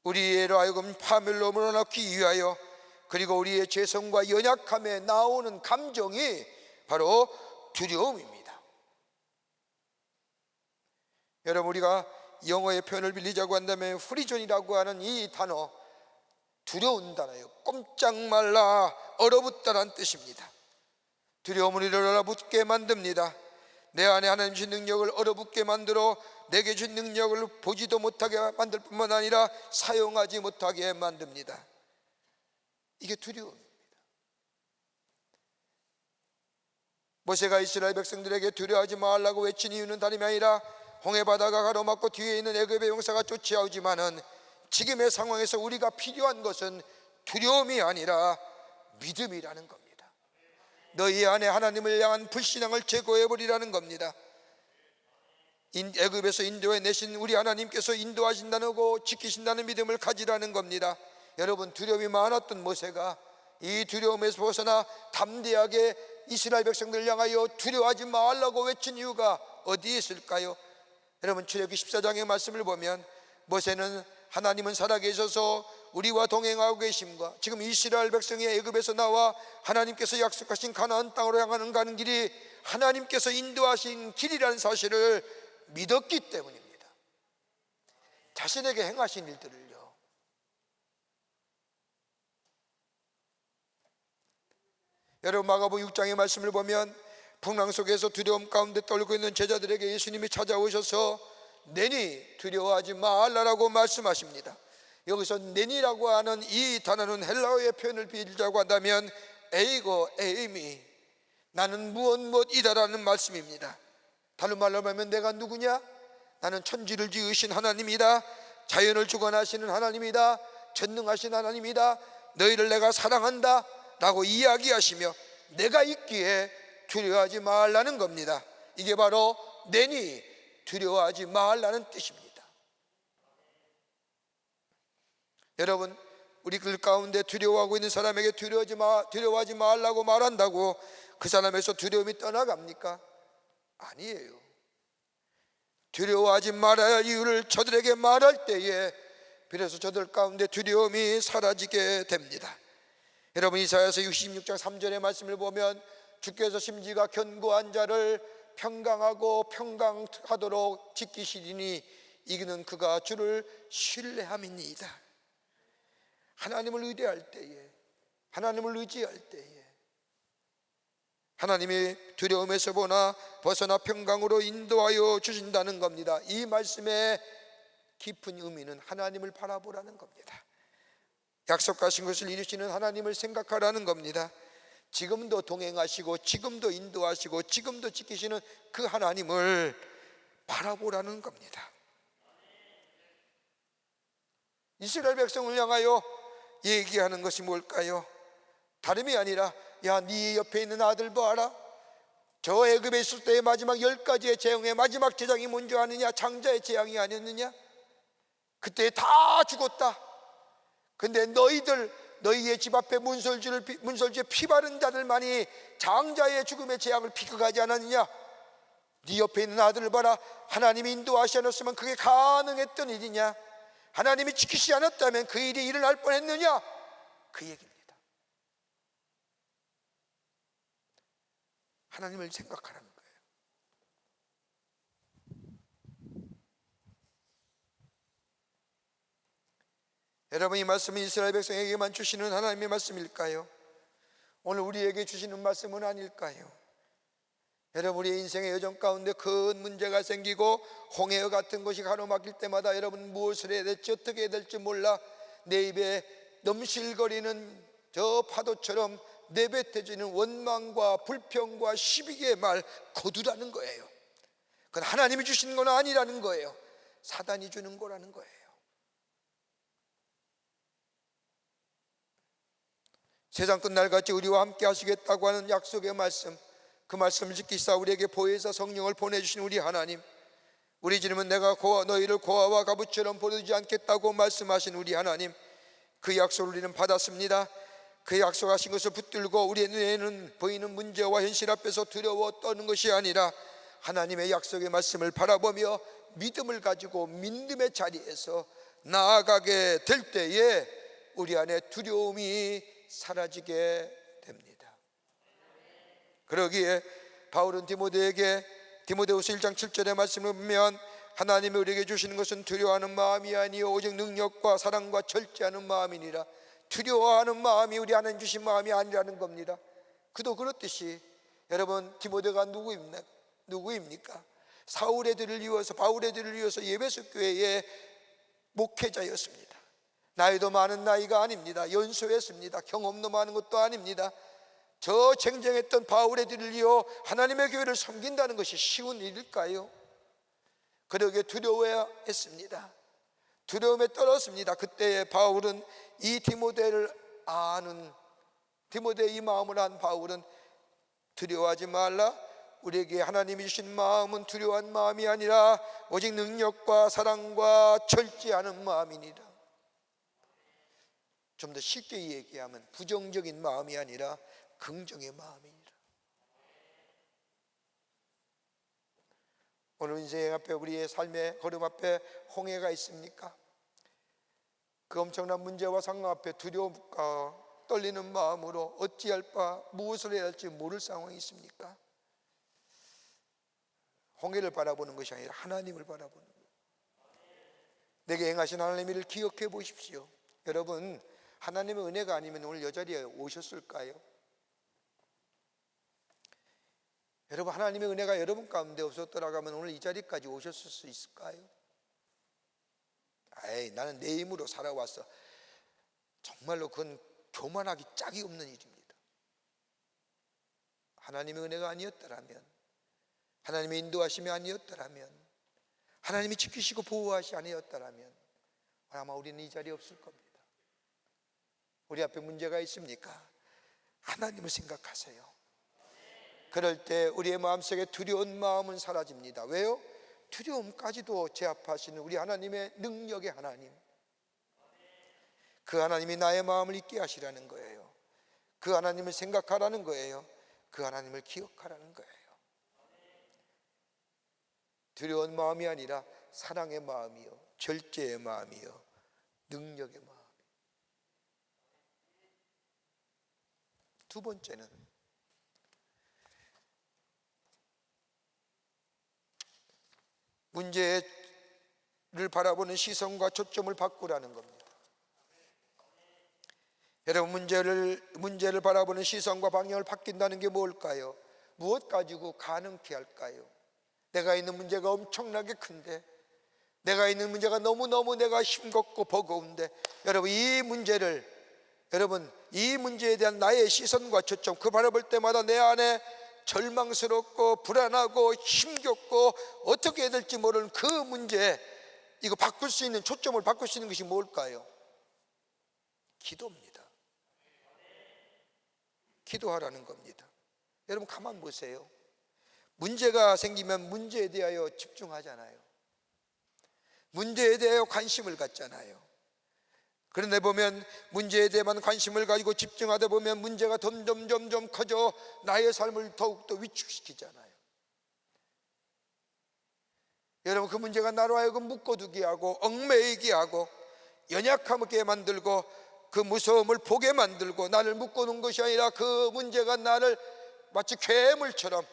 S3: 우리로 하여금 파멸로 몰아넣기 위하여, 그리고 우리의 죄성과 연약함에 나오는 감정이 바로 두려움입니다. 여러분, 우리가 영어의 표현을 빌리자고 한다면 프리존이라고 하는 이 단어, 두려운 단어예요. 꼼짝 말라, 얼어붙다라는 뜻입니다. 두려움을 얼어붙게 만듭니다. 내 안에 하나님 주신 능력을 얼어붙게 만들어 내게 주신 능력을 보지도 못하게 만들 뿐만 아니라 사용하지 못하게 만듭니다. 이게 두려움입니다. 모세가 이스라엘 백성들에게 두려워하지 말라고 외친 이유는 다름이 아니라 홍해 바다가 가로막고 뒤에 있는 애굽의 용사가 쫓아오지만은 지금의 상황에서 우리가 필요한 것은 두려움이 아니라 믿음이라는 겁니다. 너희 안에 하나님을 향한 불신앙을 제거해버리라는 겁니다. 애굽에서 인도해 내신 우리 하나님께서 인도하신다는 거 지키신다는 믿음을 가지라는 겁니다. 여러분, 두려움이 많았던 모세가 이 두려움에서 벗어나 담대하게 이스라엘 백성들을 향하여 두려워하지 말라고 외친 이유가 어디에 있을까요? 여러분, 출애굽기 14장의 말씀을 보면 모세는 하나님은 살아계셔서 우리와 동행하고 계심과 지금 이스라엘 백성이 애굽에서 나와 하나님께서 약속하신 가나안 땅으로 향하는 가는 길이 하나님께서 인도하신 길이라는 사실을 믿었기 때문입니다. 자신에게 행하신 일들을요. 여러분, 마가복음 6장의 말씀을 보면 풍랑 속에서 두려움 가운데 떨고 있는 제자들에게 예수님이 찾아오셔서 내니 두려워하지 말라라고 말씀하십니다. 여기서 내니라고 하는 이 단어는 헬라어의 표현을 빌자고 한다면 에이고 에이미, 나는 무엇이다라는 말씀입니다. 다른 말로 하면 내가 누구냐? 나는 천지를 지으신 하나님이다. 자연을 주관하시는 하나님이다. 전능하신 하나님이다. 너희를 내가 사랑한다 라고 이야기하시며 내가 있기에 두려워하지 말라는 겁니다. 이게 바로 내니 두려워하지 말라는 뜻입니다. 여러분, 우리 글 가운데 두려워하고 있는 사람에게 두려워하지 말라고 말한다고 그 사람에서 두려움이 떠나갑니까? 아니에요. 두려워하지 말아야 할 이유를 저들에게 말할 때에 비로소 저들 가운데 두려움이 사라지게 됩니다. 여러분, 이사야서 66장 3절의 말씀을 보면 주께서 심지가 견고한 자를 평강하고 평강하도록 지키시리니 이기는 그가 주를 신뢰함이니이다. 하나님을 의뢰할 때에, 하나님을 의지할 때에 하나님이 두려움에서 벗어나 평강으로 인도하여 주신다는 겁니다. 이 말씀의 깊은 의미는 하나님을 바라보라는 겁니다. 약속하신 것을 이루시는 하나님을 생각하라는 겁니다. 지금도 동행하시고 지금도 인도하시고 지금도 지키시는 그 하나님을 바라보라는 겁니다. 이스라엘 백성을 향하여 얘기하는 것이 뭘까요? 다름이 아니라 야, 네 옆에 있는 아들 봐라. 저 애굽에 있을 때의 마지막 10가지의 재앙의 마지막 재앙이 뭔지 아느냐? 장자의 재앙이 아니었느냐? 그때 다 죽었다. 근데 너희의 집 앞에 문설주에 피 바른 자들만이 장자의 죽음의 재앙을 피격하지 않았느냐? 네 옆에 있는 아들을 봐라. 하나님이 인도하시 않았으면 그게 가능했던 일이냐? 하나님이 지키지 않았다면 그 일이 일어날 뻔했느냐? 그 얘기입니다. 하나님을 생각하라는 거예요. 여러분, 이 말씀은 이스라엘 백성에게만 주시는 하나님의 말씀일까요? 오늘 우리에게 주시는 말씀은 아닐까요? 여러분, 우리의 인생의 여정 가운데 큰 문제가 생기고 홍해와 같은 것이 가로막힐 때마다 여러분 무엇을 해야 될지 어떻게 해야 될지 몰라 내 입에 넘실거리는 저 파도처럼 내뱉어지는 원망과 불평과 시비의 말 거두라는 거예요. 그건 하나님이 주신 건 아니라는 거예요. 사단이 주는 거라는 거예요. 세상 끝날같이 우리와 함께 하시겠다고 하는 약속의 말씀, 그 말씀을 지키사 우리에게 보혜사 성령을 보내주신 우리 하나님, 우리 주님은 내가 너희를 고아와 가부처럼 버리지 않겠다고 말씀하신 우리 하나님, 그 약속을 우리는 받았습니다. 그 약속하신 것을 붙들고 우리의 눈에는 보이는 문제와 현실 앞에서 두려워 떠는 것이 아니라 하나님의 약속의 말씀을 바라보며 믿음을 가지고 믿음의 자리에서 나아가게 될 때에 우리 안에 두려움이 사라지게 됩니다. 그러기에 바울은 디모데후서 1장 7절의 말씀을 보면 하나님이 우리에게 주시는 것은 두려워하는 마음이 아니요 오직 능력과 사랑과 절제하는 마음이니라. 두려워하는 마음이 우리 안에 주신 마음이 아니라는 겁니다. 그도 그렇듯이 여러분, 디모데가 누구입니까? 바울의 뒤를 이어서 예배소 교회의 목회자였습니다. 나이도 많은 나이가 아닙니다. 연소했습니다. 경험도 많은 것도 아닙니다. 저 쟁쟁했던 바울의 뒤를 이어 하나님의 교회를 섬긴다는 것이 쉬운 일일까요? 그러게 두려워했습니다. 두려움에 떨었습니다. 그때 바울은 이 디모데의 이 마음을 한 바울은 두려워하지 말라. 우리에게 하나님이 주신 마음은 두려워한 마음이 아니라 오직 능력과 사랑과 절제하는 마음이니라. 좀 더 쉽게 얘기하면 부정적인 마음이 아니라 긍정의 마음이니라. 오늘 인생 앞에 우리의 삶의 걸음 앞에 홍해가 있습니까? 그 엄청난 문제와 상황 앞에 두려움과 떨리는 마음으로 어찌할 바 무엇을 해야 할지 모를 상황이 있습니까? 홍해를 바라보는 것이 아니라 하나님을 바라보는 거예요. 내게 행하신 하나님의 일을 기억해 보십시오. 여러분, 하나님의 은혜가 아니면 오늘 이 자리에 오셨을까요? 여러분, 하나님의 은혜가 여러분 가운데 없었더라면 오늘 이 자리까지 오셨을 수 있을까요? 나는 내 힘으로 살아왔어. 정말로 그건 교만하기 짝이 없는 일입니다. 하나님의 은혜가 아니었더라면, 하나님의 인도하심이 아니었더라면, 하나님이 지키시고 보호하시 아니었더라면 아마 우리는 이 자리에 없을 겁니다. 우리 앞에 문제가 있습니까? 하나님을 생각하세요. 그럴 때 우리의 마음속에 두려운 마음은 사라집니다. 왜요? 두려움까지도 제압하시는 우리 하나님의 능력의 하나님, 그 하나님이 나의 마음을 잊게 하시라는 거예요. 그 하나님을 생각하라는 거예요. 그 하나님을 기억하라는 거예요. 두려운 마음이 아니라 사랑의 마음이요, 절제의 마음이요, 능력의 마음. 두 번째는 문제를 바라보는 시선과 초점을 바꾸라는 겁니다. 여러분, 문제를 바라보는 시선과 방향을 바뀐다는 게 뭘까요? 무엇 가지고 가능케 할까요? 내가 있는 문제가 엄청나게 큰데, 내가 있는 문제가 너무너무 내가 힘겹고 버거운데, 이 문제에 대한 나의 시선과 초점, 그 바라볼 때마다 내 안에 절망스럽고 불안하고 힘겹고 어떻게 해야 될지 모르는 그 문제, 이거 바꿀 수 있는, 초점을 바꿀 수 있는 것이 뭘까요? 기도입니다. 기도하라는 겁니다. 여러분, 가만 보세요. 문제가 생기면 문제에 대하여 집중하잖아요. 문제에 대하여 관심을 갖잖아요. 그런데 보면 문제에 대한 관심을 가지고 집중하다 보면 문제가 점점 커져 나의 삶을 더욱더 위축시키잖아요. 여러분, 그 문제가 나로 하여금 묶어두게 하고 얽매이게 하고 연약하게 만들고 그 무서움을 보게 만들고, 나를 묶어놓은 것이 아니라 그 문제가 나를 마치 괴물처럼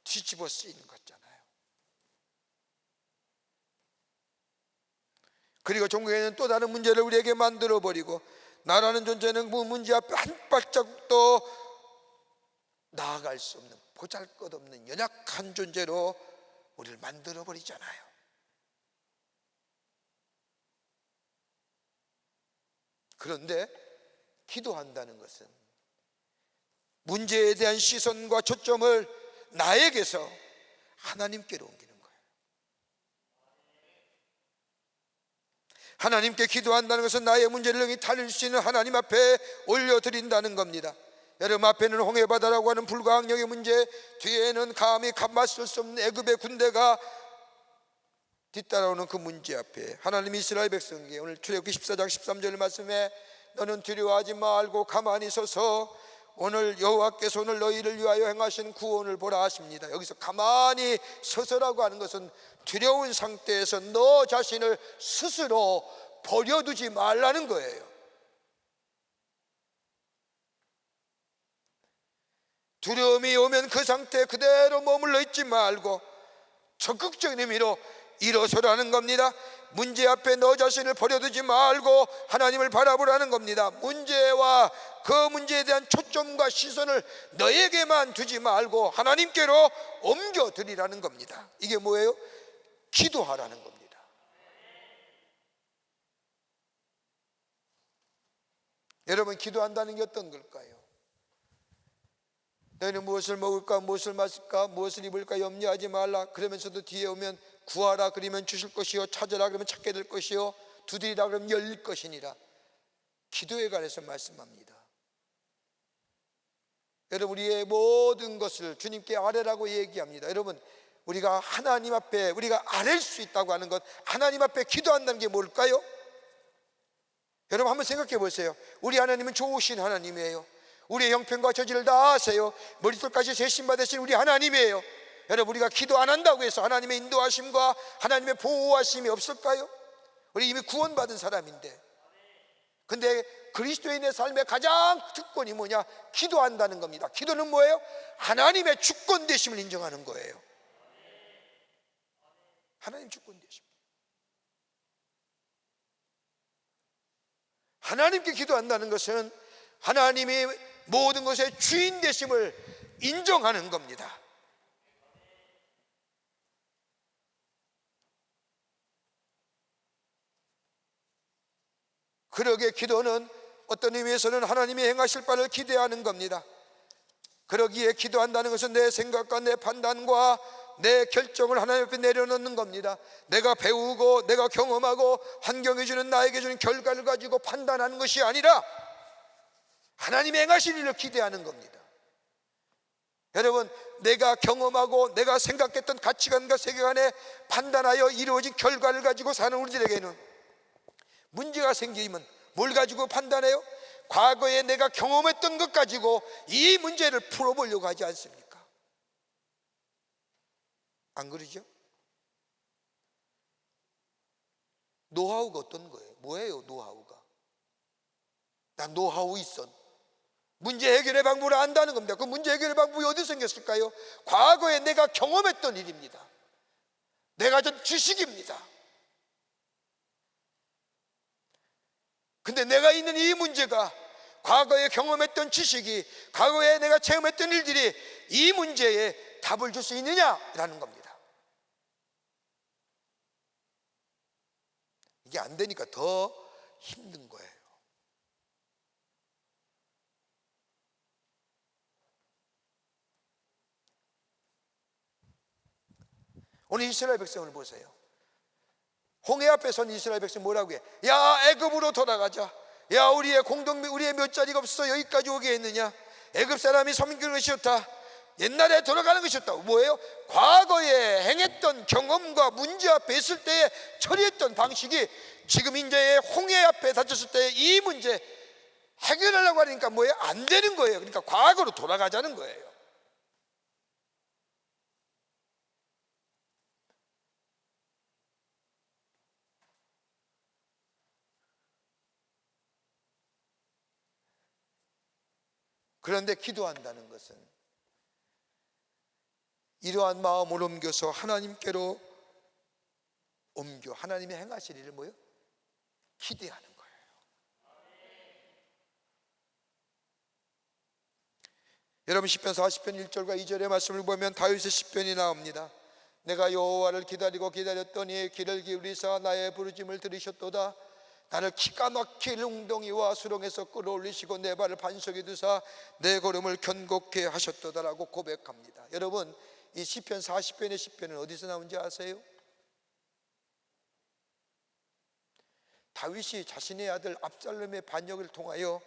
S3: 뒤집어 쓰이는 거잖아요. 그리고 종교에는 또 다른 문제를 우리에게 만들어버리고, 나라는 존재는 그 문제 앞에 한 발자국도 나아갈 수 없는, 보잘것없는 연약한 존재로 우리를 만들어버리잖아요. 그런데 기도한다는 것은 문제에 대한 시선과 초점을 나에게서 하나님께로 옮기는 거예요. 하나님께 기도한다는 것은 나의 문제를 능히 달릴 수 있는 하나님 앞에 올려드린다는 겁니다. 여러분, 앞에는 홍해바다라고 하는 불가항력의 문제, 뒤에는 감히 맞설 수 없는 애굽의 군대가 뒤따라오는 그 문제 앞에 하나님이 이스라엘 백성에게 오늘 출애굽기 14장 13절 말씀에, 너는 두려워하지 말고 가만히 서서 오늘 여호와께서 오늘 너희를 위하여 행하신 구원을 보라 하십니다. 여기서 가만히 서서라고 하는 것은 두려운 상태에서 너 자신을 스스로 버려두지 말라는 거예요. 두려움이 오면 그 상태에 그대로 머물러 있지 말고 적극적인 의미로 일어서라는 겁니다. 문제 앞에 너 자신을 버려두지 말고 하나님을 바라보라는 겁니다. 문제와 그 문제에 대한 초점과 시선을 너에게만 두지 말고 하나님께로 옮겨드리라는 겁니다. 이게 뭐예요? 기도하라는 겁니다. 여러분, 기도한다는 게 어떤 걸까요? 너희는 무엇을 먹을까, 무엇을 마실까, 무엇을 입을까 염려하지 말라. 그러면서도 뒤에 오면 구하라 그러면 주실 것이요, 찾으라 그러면 찾게 될 것이요, 두드리라 그러면 열릴 것이니라. 기도에 관해서 말씀합니다. 여러분, 우리의 모든 것을 주님께 아뢰라고 얘기합니다. 여러분, 우리가 하나님 앞에 우리가 아뢰일 수 있다고 하는 것, 하나님 앞에 기도한다는 게 뭘까요? 여러분, 한번 생각해 보세요. 우리 하나님은 좋으신 하나님이에요. 우리의 형편과 저지를 다 아세요. 머리털까지 세심 받으신 우리 하나님이에요. 여러분, 우리가 기도 안 한다고 해서 하나님의 인도하심과 하나님의 보호하심이 없을까요? 우리 이미 구원받은 사람인데 근데 그리스도인의 삶의 가장 특권이 뭐냐? 기도한다는 겁니다. 기도는 뭐예요? 하나님의 주권 되심을 인정하는 거예요. 하나님 주권 되심. 하나님께 기도한다는 것은 하나님이 모든 것의 주인 되심을 인정하는 겁니다. 그러기에 기도는 어떤 의미에서는 하나님이 행하실 바를 기대하는 겁니다. 그러기에 기도한다는 것은 내 생각과 내 판단과 내 결정을 하나님 앞에 내려놓는 겁니다. 내가 배우고 내가 경험하고 환경이 주는 나에게 주는 결과를 가지고 판단하는 것이 아니라 하나님이 행하실 일을 기대하는 겁니다. 여러분, 내가 경험하고 내가 생각했던 가치관과 세계관에 판단하여 이루어진 결과를 가지고 사는 우리들에게는 문제가 생기면 뭘 가지고 판단해요? 과거에 내가 경험했던 것 가지고 이 문제를 풀어보려고 하지 않습니까? 안 그러죠? 노하우가 어떤 거예요? 뭐예요 노하우가? 난 노하우 있어. 문제 해결의 방법을 안다는 겁니다. 그 문제 해결의 방법이 어디서 생겼을까요? 과거에 내가 경험했던 일입니다. 내가 전 지식입니다. 근데 내가 있는 이 문제가 과거에 경험했던 지식이 과거에 내가 체험했던 일들이 이 문제에 답을 줄 수 있느냐라는 겁니다. 이게 안 되니까 더 힘든 거예요. 오늘 이스라엘 백성을 보세요. 홍해 앞에 선 이스라엘 백성 뭐라고 해? 야, 애굽으로 돌아가자. 야, 우리의 우리의 몇 자리가 없어 여기까지 오게 했느냐? 애굽 사람이 섬기는 것이 좋다. 옛날에 돌아가는 것이 좋다. 뭐예요? 과거에 행했던 경험과 문제 앞에 있을 때에 처리했던 방식이 지금 이제 홍해 앞에 닥쳤을 때 이 문제 해결하려고 하니까 뭐예요? 안 되는 거예요. 그러니까 과거로 돌아가자는 거예요. 그런데 기도한다는 것은 이러한 마음을 옮겨서 하나님께로 옮겨 하나님이 행하실 일을 뭐예요? 기대하는 거예요. 여러분 시편 40편 1절과 2절의 말씀을 보면 다윗의 시편이 나옵니다. 내가 여호와를 기다리고 기다렸더니 귀를 기울이사 나의 부르짐을 들으셨도다. 나를 기가 막힐 웅덩이와 수렁에서 끌어올리시고 내 발을 반석에 두사 내 걸음을 견고케 하셨도다라고 고백합니다. 여러분 이 시편 40편의 시편은 어디서 나온지 아세요? 다윗이 자신의 아들 압살롬의 반역을 통하여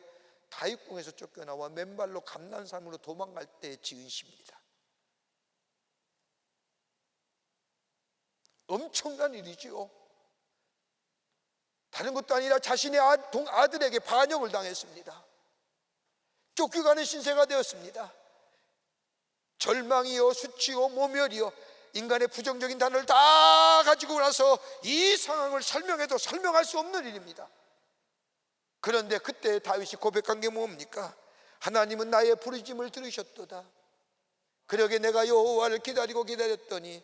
S3: 다윗궁에서 쫓겨나와 맨발로 감난산으로 도망갈 때 지은 시입니다. 엄청난 일이지요. 다른 것도 아니라 자신의 아들에게 반역을 당했습니다. 쫓겨가는 신세가 되었습니다. 절망이요 수치요 모멸이요 인간의 부정적인 단어를 다 가지고 나서 이 상황을 설명해도 설명할 수 없는 일입니다. 그런데 그때 다윗이 고백한 게 뭡니까? 하나님은 나의 부르짐을 들으셨도다. 그러게 내가 여호와를 기다리고 기다렸더니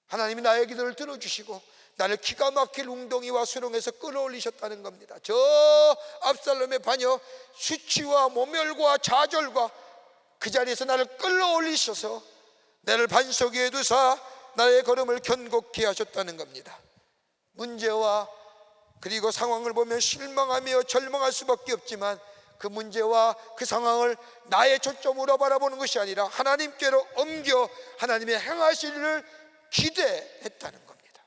S3: 하나님이 나의 기도를 들어주시고 나를 기가 막힐 웅덩이와 수렁에서 끌어올리셨다는 겁니다. 저 압살롬의 반역 수치와 모멸과 좌절과 그 자리에서 나를 끌어올리셔서 나를 반석 위에 두사 나의 걸음을 견고케 하셨다는 겁니다. 문제와 그리고 상황을 보면 실망하며 절망할 수밖에 없지만 그 문제와 그 상황을 나의 초점으로 바라보는 것이 아니라 하나님께로 옮겨 하나님의 행하실 일을 기대했다는 겁니다.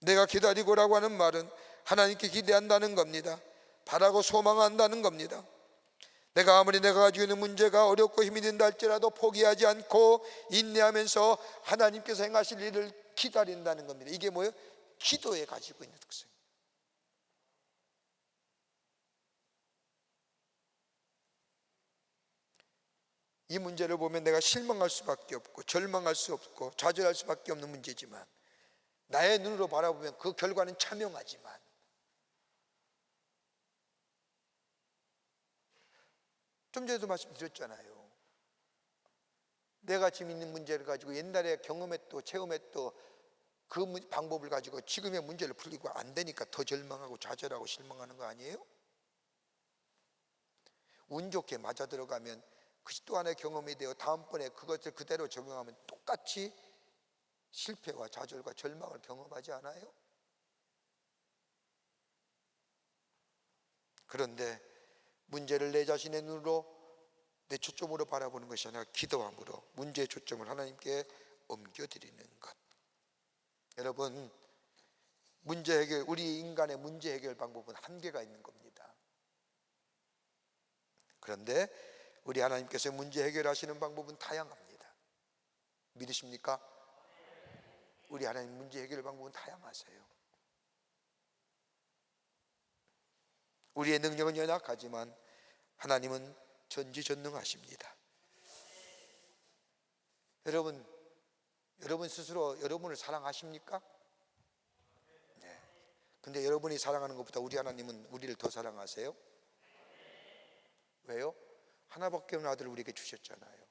S3: 내가 기다리고라고 하는 말은 하나님께 기대한다는 겁니다. 바라고 소망한다는 겁니다. 내가 아무리 내가 가지고 있는 문제가 어렵고 힘이 든다 할지라도 포기하지 않고 인내하면서 하나님께서 행하실 일을 기다린다는 겁니다. 이게 뭐예요? 기도에 가지고 있는 특성입니다. 이 문제를 보면 내가 실망할 수밖에 없고 절망할 수 없고 좌절할 수밖에 없는 문제지만 나의 눈으로 바라보면 그 결과는 차명하지만 좀 전에도 말씀드렸잖아요. 내가 지금 있는 문제를 가지고 옛날에 경험했고 체험했던 그 방법을 가지고 지금의 문제를 풀리고 안 되니까 더 절망하고 좌절하고 실망하는 거 아니에요? 운 좋게 맞아 들어가면 그것이 또 하나의 경험이 되어 다음번에 그것을 그대로 적용하면 똑같이 실패와 좌절과 절망을 경험하지 않아요? 그런데 문제를 내 자신의 눈으로 내 초점으로 바라보는 것이 아니라 기도함으로 문제의 초점을 하나님께 옮겨드리는 것. 여러분, 문제 해결, 우리 인간의 문제 해결 방법은 한계가 있는 겁니다. 그런데 우리 하나님께서 문제 해결하시는 방법은 다양합니다. 믿으십니까? 우리 하나님 문제 해결 방법은 다양하세요. 우리의 능력은 연약하지만 하나님은 전지전능하십니다. 여러분 스스로 여러분을 사랑하십니까? 네. 근데 여러분이 사랑하는 것보다 우리 하나님은 우리를 더 사랑하세요? 왜요? 하나밖에 없는 아들을 우리에게 주셨잖아요.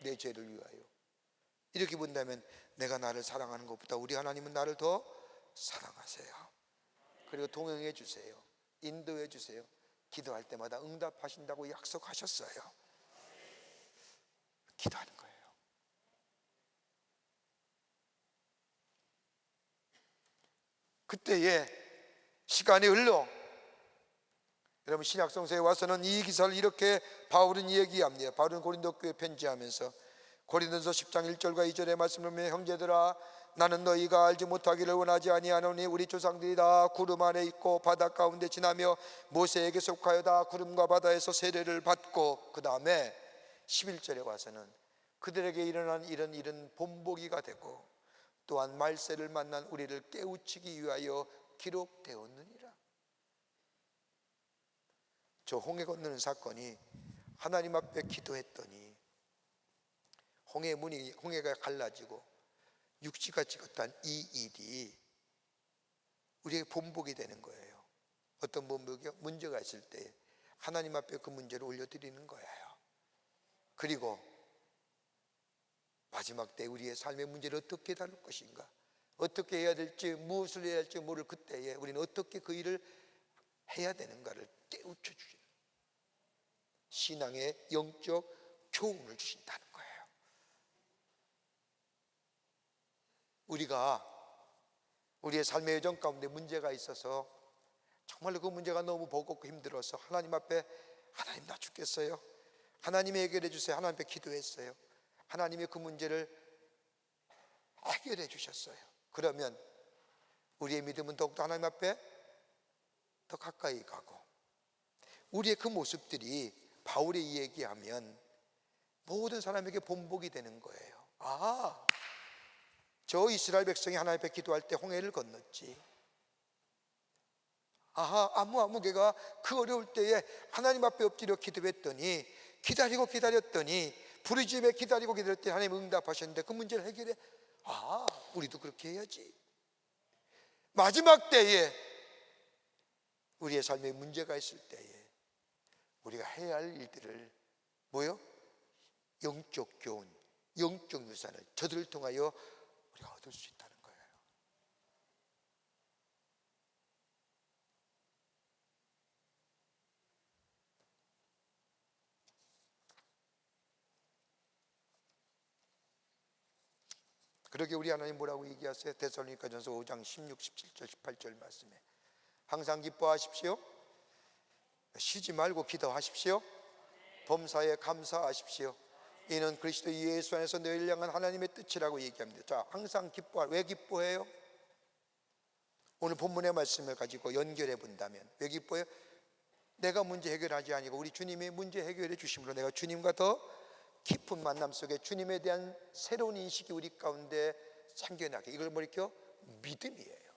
S3: 내 죄를 위하여. 이렇게 본다면 내가 나를 사랑하는 것보다 우리 하나님은 나를 더 사랑하세요. 그리고 동행해 주세요. 인도해 주세요. 기도할 때마다 응답하신다고 약속하셨어요. 기도하는 거예요. 그때에 시간이 흘러 여러분 신약성서에 와서는 이 기사를 이렇게 바울은 얘기합니다. 바울은 고린도 교회에 편지하면서 고린도서 10장 1절과 2절의 말씀을 보면 형제들아 나는 너희가 알지 못하기를 원하지 아니하노니 우리 조상들이 다 구름 안에 있고 바다 가운데 지나며 모세에게 속하여 다 구름과 바다에서 세례를 받고 그 다음에 11절에 와서는 그들에게 일어난 이런 일은 본보기가 되고 또한 말세를 만난 우리를 깨우치기 위하여 기록되었느니라. 저 홍해 건너는 사건이 하나님 앞에 기도했더니 홍해가 갈라지고 육지가 찍었다는 이 일이 우리에게 본보기 되는 거예요. 어떤 본보기요? 문제가 있을 때 하나님 앞에 그 문제를 올려드리는 거예요. 그리고 마지막 때 우리의 삶의 문제를 어떻게 다룰 것인가, 어떻게 해야 될지, 무엇을 해야 할지 모를 그때에 우리는 어떻게 그 일을 해야 되는가를 깨우쳐 주시는 신앙의 영적 교훈을 주신다는 거예요. 우리가 우리의 삶의 여정 가운데 문제가 있어서 정말로 그 문제가 너무 버겁고 힘들어서 하나님 앞에 하나님 나 죽겠어요, 하나님이 해결해 주세요, 하나님 앞에 기도했어요. 하나님이 그 문제를 해결해 주셨어요. 그러면 우리의 믿음은 더욱더 하나님 앞에 더 가까이 가고 우리의 그 모습들이 바울이 얘기하면 모든 사람에게 본보기 되는 거예요. 아, 저 이스라엘 백성이 하나님 앞에 기도할 때 홍해를 건넜지. 아하, 아무개가 그 어려울 때에 하나님 앞에 엎드려 기도했더니 기다렸더니 부르짖음에 기다리고 기다렸더니 하나님 응답하셨는데 그 문제를 해결해. 아, 우리도 그렇게 해야지. 마지막 때에 우리의 삶에 문제가 있을 때에 우리가 해야 할 일들을 뭐요? 영적 교훈, 영적 유산을 저들을 통하여 우리가 얻을 수 있다는 거예요. 그러게 우리 하나님 뭐라고 얘기하세요? 데살로니가전서 5장 16, 17절, 18절 말씀에 항상 기뻐하십시오, 쉬지 말고 기도하십시오, 범사에 감사하십시오, 이는 그리스도 예수 안에서 너희를 향한 하나님의 뜻이라고 얘기합니다. 자, 항상 왜 기뻐해요? 오늘 본문의 말씀을 가지고 연결해 본다면 왜 기뻐해요? 내가 문제 해결하지 아니고 우리 주님이 문제 해결해 주심으로 내가 주님과 더 깊은 만남 속에 주님에 대한 새로운 인식이 우리 가운데 생겨나게, 이걸 뭐랄까요? 믿음이에요.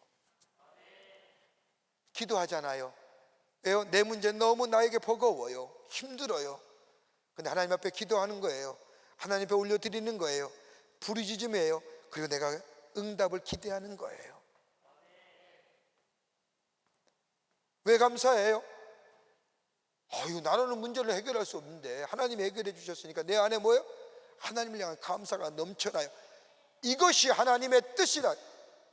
S3: 기도하잖아요. 왜요? 내 문제 너무 나에게 버거워요, 힘들어요. 근데 하나님 앞에 기도하는 거예요. 하나님 앞에 올려드리는 거예요. 부르짖음이에요. 그리고 내가 응답을 기대하는 거예요. 왜 감사해요? 나로는 문제를 해결할 수 없는데 하나님이 해결해 주셨으니까 내 안에 뭐예요? 하나님을 향한 감사가 넘쳐나요. 이것이 하나님의 뜻이다.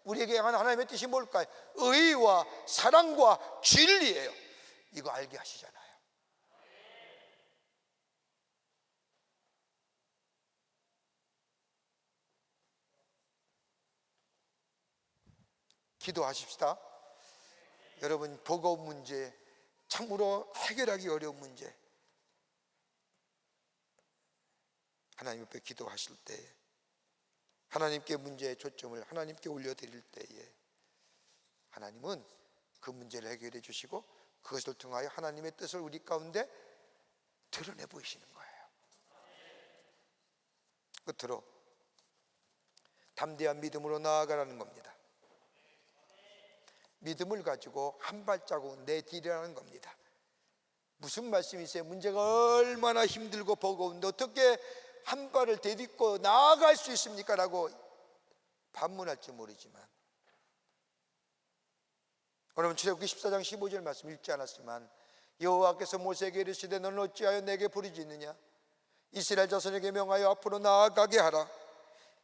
S3: 우리에게 향한 하나님의 뜻이 뭘까요? 의와 사랑과 진리예요. 이거 알게 하시잖아요. 기도하십시다. 여러분, 버거운 문제, 참으로 해결하기 어려운 문제, 하나님 옆에 기도하실 때 하나님께 문제의 초점을 하나님께 올려드릴 때에 하나님은 그 문제를 해결해 주시고 그것을 통하여 하나님의 뜻을 우리 가운데 드러내 보이시는 거예요. 끝으로 담대한 믿음으로 나아가라는 겁니다. 믿음을 가지고 한 발자국 내디디라는 겁니다. 무슨 말씀이세요? 문제가 얼마나 힘들고 버거운데 어떻게 한 발을 내딛고 나아갈 수 있습니까? 라고 반문할지 모르지만, 오늘 출애굽기 14장 15절 말씀 읽지 않았지만, 여호와께서 모세에게 이르시되 너는 어찌하여 내게 부르짖느냐? 이스라엘 자손에게 명하여 앞으로 나아가게 하라.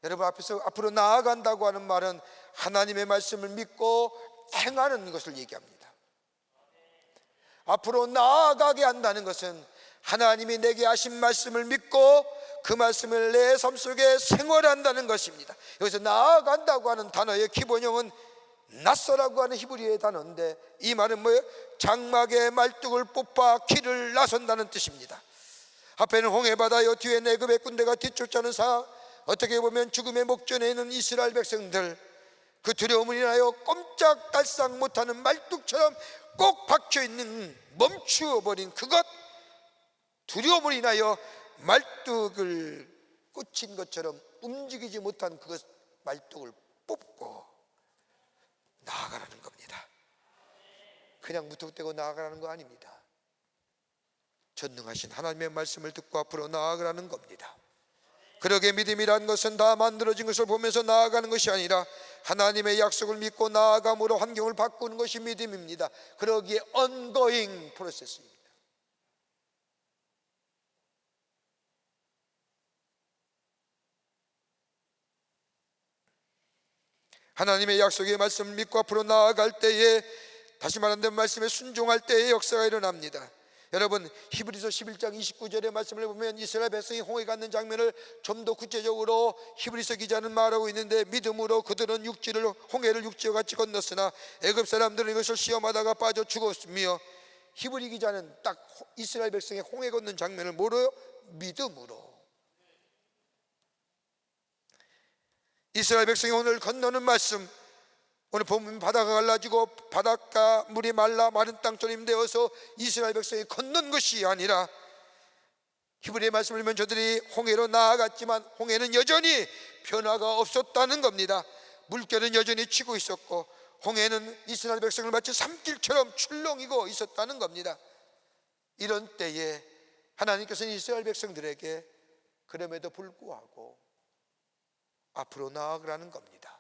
S3: 여러분, 앞에서 앞으로 나아간다고 하는 말은 하나님의 말씀을 믿고 행하는 것을 얘기합니다. 앞으로 나아가게 한다는 것은 하나님이 내게 하신 말씀을 믿고 그 말씀을 내 삶 속에 생활한다는 것입니다. 여기서 나아간다고 하는 단어의 기본형은 낯서라고 하는 히브리어의 단어인데, 이 말은 뭐예요? 장막의 말뚝을 뽑아 길을 나선다는 뜻입니다. 앞에는 홍해바다요, 뒤에 애굽의 군대가 뒤쫓아오는 상황, 어떻게 보면 죽음의 목전에 있는 이스라엘 백성들, 그 두려움을 인하여 꼼짝달싹 못하는 말뚝처럼 꼭 박혀있는, 멈추어버린 그것, 두려움을 인하여 말뚝을 꽂힌 것처럼 움직이지 못한 그것, 말뚝을 뽑고 나아가라는 겁니다. 그냥 무턱대고 나아가라는 거 아닙니다. 전능하신 하나님의 말씀을 듣고 앞으로 나아가라는 겁니다. 그러게 믿음이란 것은 다 만들어진 것을 보면서 나아가는 것이 아니라 하나님의 약속을 믿고 나아감으로 환경을 바꾸는 것이 믿음입니다. 그러기에 ongoing 프로세스입니다. 하나님의 약속의 말씀을 믿고 앞으로 나아갈 때에, 다시 말한다면 말씀에 순종할 때에 역사가 일어납니다. 여러분, 히브리서 11장 29절의 말씀을 보면 이스라엘 백성이 홍해 갔는 장면을 좀 더 구체적으로 히브리서 기자는 말하고 있는데, 믿음으로 그들은 홍해를 육지와 같이 건넜으나 애굽 사람들은 이것을 시험하다가 빠져 죽었으며, 히브리 기자는 딱 이스라엘 백성이 홍해 건넌 장면을 뭐로요? 믿음으로. 이스라엘 백성이 오늘 건너는 말씀, 오늘 보면 바다가 갈라지고 바닷가 물이 말라 마른 땅처럼 되어서 이스라엘 백성이 건넌 것이 아니라, 히브리의 말씀을 보면 저들이 홍해로 나아갔지만 홍해는 여전히 변화가 없었다는 겁니다. 물결은 여전히 치고 있었고 홍해는 이스라엘 백성을 마치 삼길처럼 출렁이고 있었다는 겁니다. 이런 때에 하나님께서는 이스라엘 백성들에게 그럼에도 불구하고 앞으로 나아가라는 겁니다.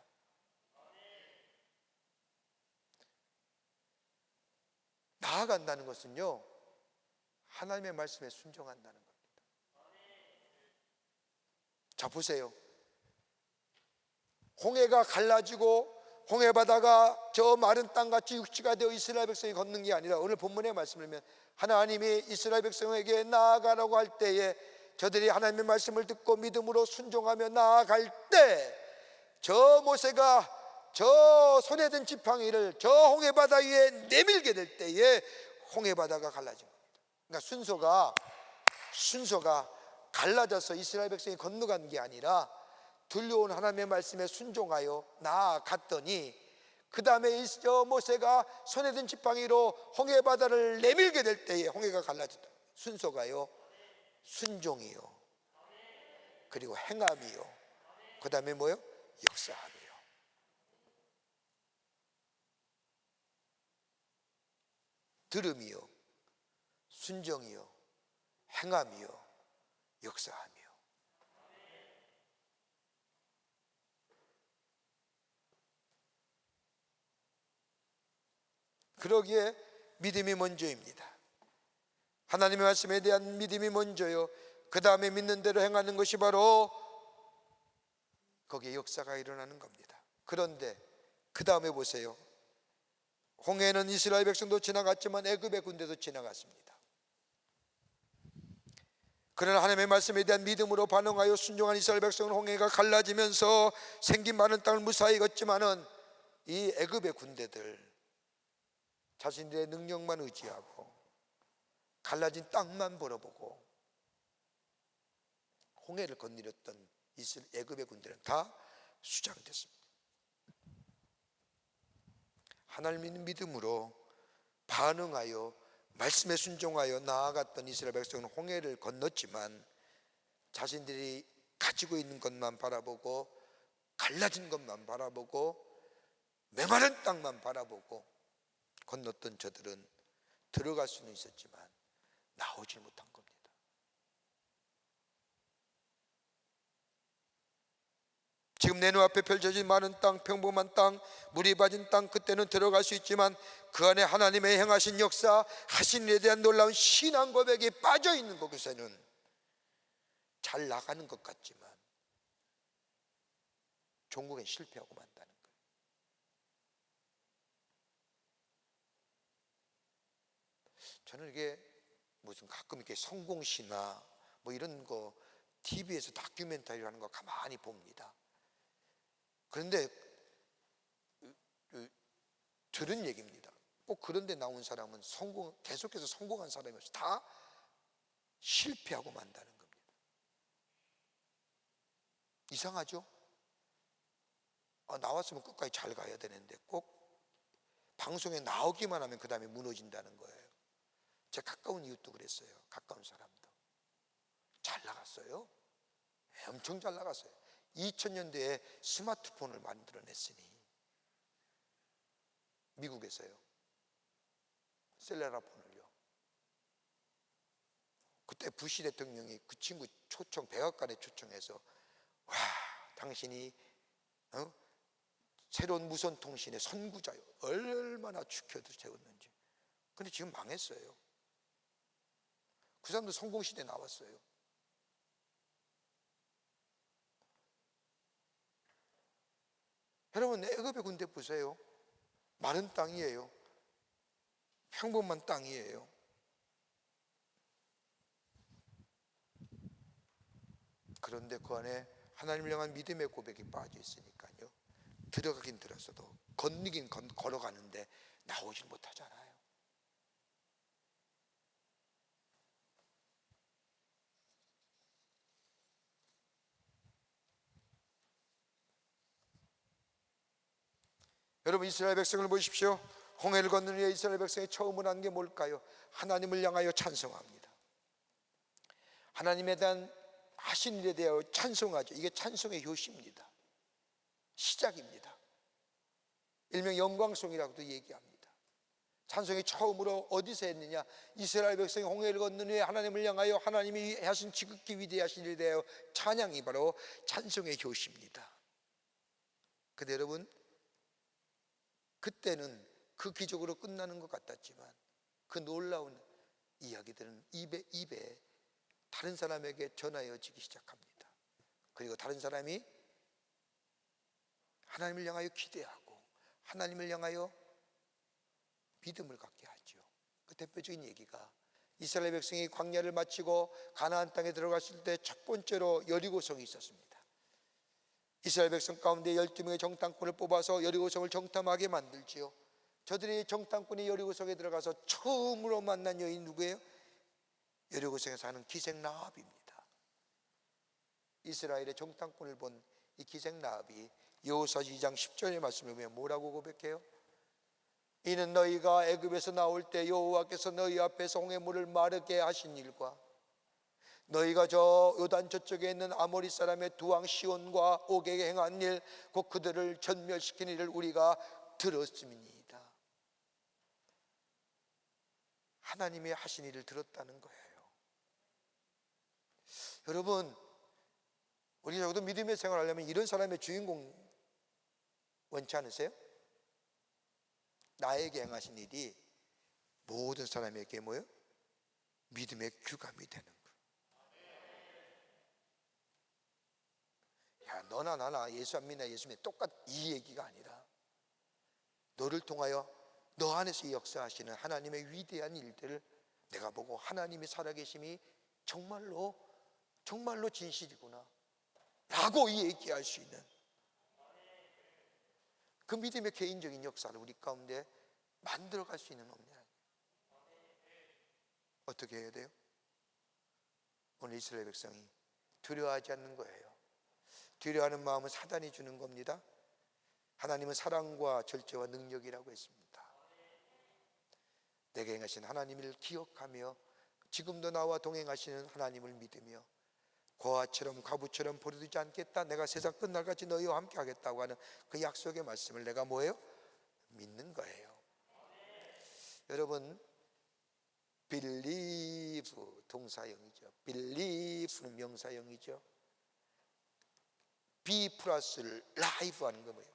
S3: 나아간다는 것은요, 하나님의 말씀에 순종한다는 겁니다. 자, 보세요. 홍해가 갈라지고 홍해 바다가 저 마른 땅같이 육지가 되어 이스라엘 백성이 걷는 게 아니라, 오늘 본문의 말씀을 보면 하나님이 이스라엘 백성에게 나아가라고 할 때에 저들이 하나님의 말씀을 듣고 믿음으로 순종하며 나아갈 때, 저 모세가 저 손에 든 지팡이를 저 홍해 바다 위에 내밀게 될 때에 홍해 바다가 갈라진 겁니다. 그러니까 순서가 갈라져서 이스라엘 백성이 건너간 게 아니라 들려온 하나님의 말씀에 순종하여 나아갔더니, 그 다음에 저 모세가 손에 든 지팡이로 홍해 바다를 내밀게 될 때에 홍해가 갈라졌다. 순서가요, 순종이요, 그리고 행함이요, 그 다음에 뭐요? 역사함이요. 들음이요, 순종이요, 행함이요, 역사함이요. 그러기에 믿음이 먼저입니다. 하나님의 말씀에 대한 믿음이 먼저요. 그 다음에 믿는 대로 행하는 것이 바로 거기에 역사가 일어나는 겁니다. 그런데 그 다음에 보세요. 홍해는 이스라엘 백성도 지나갔지만 애굽의 군대도 지나갔습니다. 그러나 하나님의 말씀에 대한 믿음으로 반응하여 순종한 이스라엘 백성은 홍해가 갈라지면서 생긴 많은 땅을 무사히 걷지만은 이 애굽의 군대들 자신들의 능력만 의지하고 갈라진 땅만 바라보고 홍해를 건너렸던 애굽의 군대는 다 수장됐습니다. 하나님의 믿음으로 반응하여 말씀에 순종하여 나아갔던 이스라엘 백성은 홍해를 건넜지만 자신들이 가지고 있는 것만 바라보고 갈라진 것만 바라보고 메마른 땅만 바라보고 건넜던 저들은 들어갈 수는 있었지만 나오질 못한 겁니다. 지금 내 눈앞에 펼쳐진 많은 땅, 평범한 땅, 물이 빠진 땅, 그때는 들어갈 수 있지만 그 안에 하나님의 행하신 역사, 하신 일에 대한 놀라운 신앙 고백이 빠져 있는 곳에는 잘 나가는 것 같지만 종국엔 실패하고 만다는 거예요. 저는 이게 무슨 가끔 이렇게 성공시나 뭐 이런 거 TV에서 다큐멘터리 하는 거 가만히 봅니다. 그런데 들은 얘기입니다. 꼭 그런 데 나온 사람은 계속해서 성공한 사람이어서 다 실패하고 만다는 겁니다. 이상하죠? 나왔으면 끝까지 잘 가야 되는데 꼭 방송에 나오기만 하면 그 다음에 무너진다는 거예요. 제 가까운 이웃도 그랬어요. 가까운 사람도 잘 나갔어요. 엄청 잘 나갔어요. 2000년대에 스마트폰을 만들어냈으니 미국에서요. 셀레라 폰을요. 그때 부시 대통령이 그 친구 백악관에 초청해서 와, 당신이 새로운 무선 통신의 선구자요. 얼마나 축혀도 세웠는지. 근데 지금 망했어요. 그 사람도 성공시대에 나왔어요. 여러분, 애굽의 군대 보세요. 마른 땅이에요. 평범한 땅이에요. 그런데 그 안에 하나님을 향한 믿음의 고백이 빠져 있으니까요. 들어가긴 들었어도 건너긴 걸어가는데 나오질 못하잖아요. 여러분, 이스라엘 백성을 보십시오. 홍해를 건너는 후에 이스라엘 백성이 처음으로 한 게 뭘까요? 하나님을 향하여 찬송합니다. 하나님에 대한 하신 일에 대하여 찬송하죠. 이게 찬송의 효시입니다. 시작입니다. 일명 영광송이라고도 얘기합니다. 찬송이 처음으로 어디서 했느냐? 이스라엘 백성이 홍해를 건넌 후에 하나님을 향하여 하나님이 하신 지극히 위대하신 일에 대하여 찬양이 바로 찬송의 효시입니다. 근데 여러분, 그때는 그 기적으로 끝나는 것 같았지만 그 놀라운 이야기들은 입에 다른 사람에게 전하여지기 시작합니다. 그리고 다른 사람이 하나님을 향하여 기대하고 하나님을 향하여 믿음을 갖게 하죠. 그 대표적인 얘기가 이스라엘 백성이 광야를 마치고 가나안 땅에 들어갔을 때 첫 번째로 여리고성이 있었습니다. 이스라엘 백성 가운데 12명의 정탐꾼을 뽑아서 여리고성을 정탐하게 만들지요. 저들이 정탐꾼이 여리고성에 들어가서 처음으로 만난 여인 누구예요? 여리고성에 사는 기생라합입니다. 이스라엘의 정탐꾼을 본 이 기생라합이 여호수아 2장 10절의 말씀을 보면 뭐라고 고백해요? 이는 너희가 애굽에서 나올 때 여호와께서 너희 앞에서 홍해물을 마르게 하신 일과 너희가 저 요단 저쪽에 있는 아모리 사람의 두 왕 시온과 옥에게 행한 일, 곧 그들을 전멸시킨 일을 우리가 들었음이니이다. 하나님이 하신 일을 들었다는 거예요. 여러분, 우리 적어도 믿음의 생활을 하려면 이런 사람의 주인공 원치 않으세요? 나에게 행하신 일이 모든 사람에게 뭐요? 믿음의 규감이 되는 거예요. 야, 너나 나나 예수 안 믿나 예수 믿나 똑같 이 얘기가 아니라 너를 통하여 너 안에서 역사하시는 하나님의 위대한 일들을 내가 보고 하나님이 살아계심이 정말로 진실이구나 라고 얘기할 수 있는 그 믿음의 개인적인 역사를 우리 가운데 만들어갈 수 있는 없냐. 어떻게 해야 돼요? 오늘 이스라엘 백성이 두려워하지 않는 거예요. 두려워하는 마음은 사단이 주는 겁니다. 하나님은 사랑과 절제와 능력이라고 했습니다. 내게 행하신 하나님을 기억하며 지금도 나와 동행하시는 하나님을 믿으며 고아처럼 과부처럼 버려두지 않겠다, 내가 세상 끝날까지 너희와 함께 하겠다고 하는 그 약속의 말씀을 내가 뭐예요? 믿는 거예요. 여러분, believe 동사형이죠. believe는 명사형이죠. be 플러스 life 하는 거 뭐예요?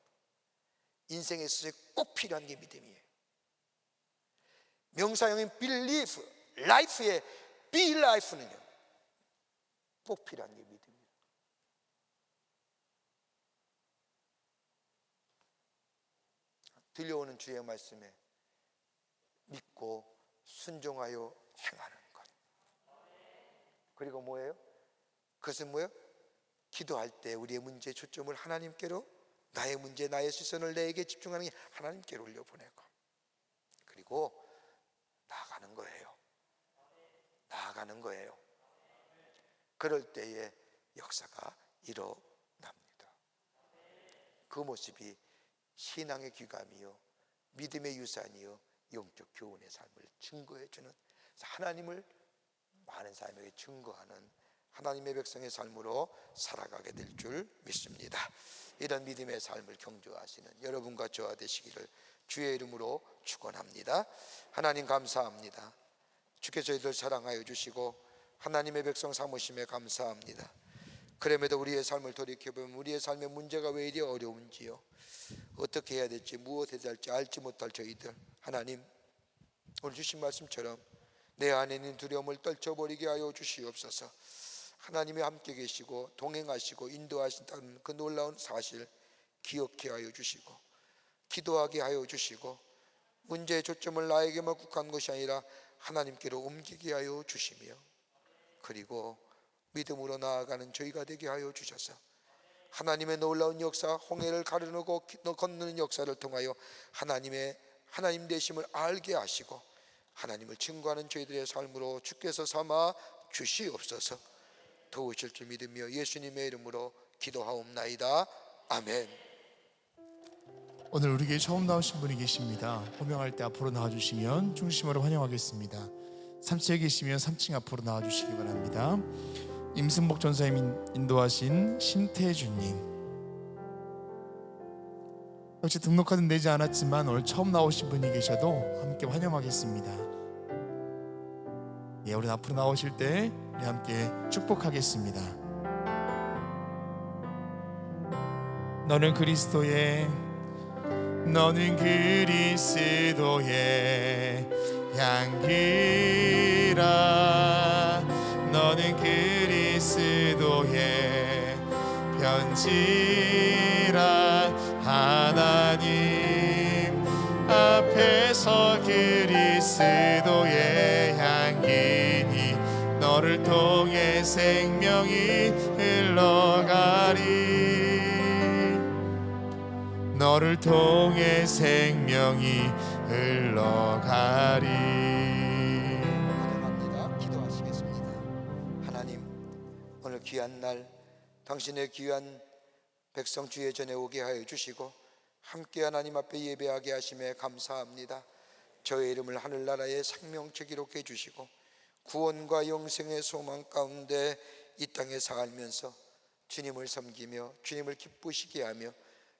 S3: 인생에 있어서 꼭 필요한 게 믿음이에요. 명사형인 believe, life의 be life는요 꼭 필요한 게 믿음이에요. 들려오는 주의 말씀에 믿고 순종하여 행하는 것. 그리고 뭐예요? 그것은 뭐예요? 기도할 때 우리의 문제의 초점을 하나님께로, 나의 문제, 나의 시선을 내게 집중하는 게 하나님께로 올려보내고, 그리고 나아가는 거예요. 나아가는 거예요. 그럴 때에 역사가 일어납니다. 그 모습이 신앙의 귀감이요 믿음의 유산이요 영적 교훈의 삶을 증거해주는, 하나님을 많은 사람에게 증거하는 하나님의 백성의 삶으로 살아가게 될 줄 믿습니다. 이런 믿음의 삶을 경주하시는 여러분과 저와 되시기를 주의 이름으로 축원합니다. 하나님 감사합니다. 주께서 저희들 사랑하여 주시고 하나님의 백성 삼으심에 감사합니다. 그럼에도 우리의 삶을 돌이켜보면 우리의 삶의 문제가 왜 이리 어려운지요, 어떻게 해야 될지, 무엇 해야 될지 알지 못할 저희들, 하나님 오늘 주신 말씀처럼 내 안에 있는 두려움을 떨쳐버리게 하여 주시옵소서. 하나님이 함께 계시고 동행하시고 인도하신다는 그 놀라운 사실 기억해 하여 주시고, 기도하게 하여 주시고, 문제의 초점을 나에게만 국한 것이 아니라 하나님께로 옮기게 하여 주시며, 그리고 믿음으로 나아가는 저희가 되게 하여 주셔서 하나님의 놀라운 역사, 홍해를 가르고 건너는 역사를 통하여 하나님 되심을 알게 하시고 하나님을 증거하는 저희들의 삶으로 주께서 삼아 주시옵소서. 도우실 줄 믿으며 예수님의 이름으로 기도하옵나이다. 아멘.
S1: 오늘 우리 교회 처음 나오신 분이 계십니다. 호명할 때 앞으로 나와주시면 중심으로 환영하겠습니다. 3층에 계시면 3층 앞으로 나와주시기 바랍니다. 임승복 전사님 인도하신 심태주님, 역시 등록카드 내지 않았지만 오늘 처음 나오신 분이 계셔도 함께 환영하겠습니다. 예, 우리 앞으로 나오실 때 우리 함께 축복하겠습니다. 너는 그리스도의 향기라. 너는 그리스도의 편지라. 하나님 앞에서 그리스도의 향기니 너를 통해 생명이 흘러가리. 너를 통해 생명이 흘러가리.
S3: 환영합니다. 기도하시겠습니다. 하나님, 오늘 귀한 날 당신의 귀한 백성 주의 전에 오게 하여 주시고 함께 하나님 앞에 예배하게 하심에 감사합니다. 저의 이름을 하늘나라의 생명책 기록해 주시고 구원과 영생의 소망 가운데 이 땅에 살면서 주님을 섬기며 주님을 기쁘시게 하며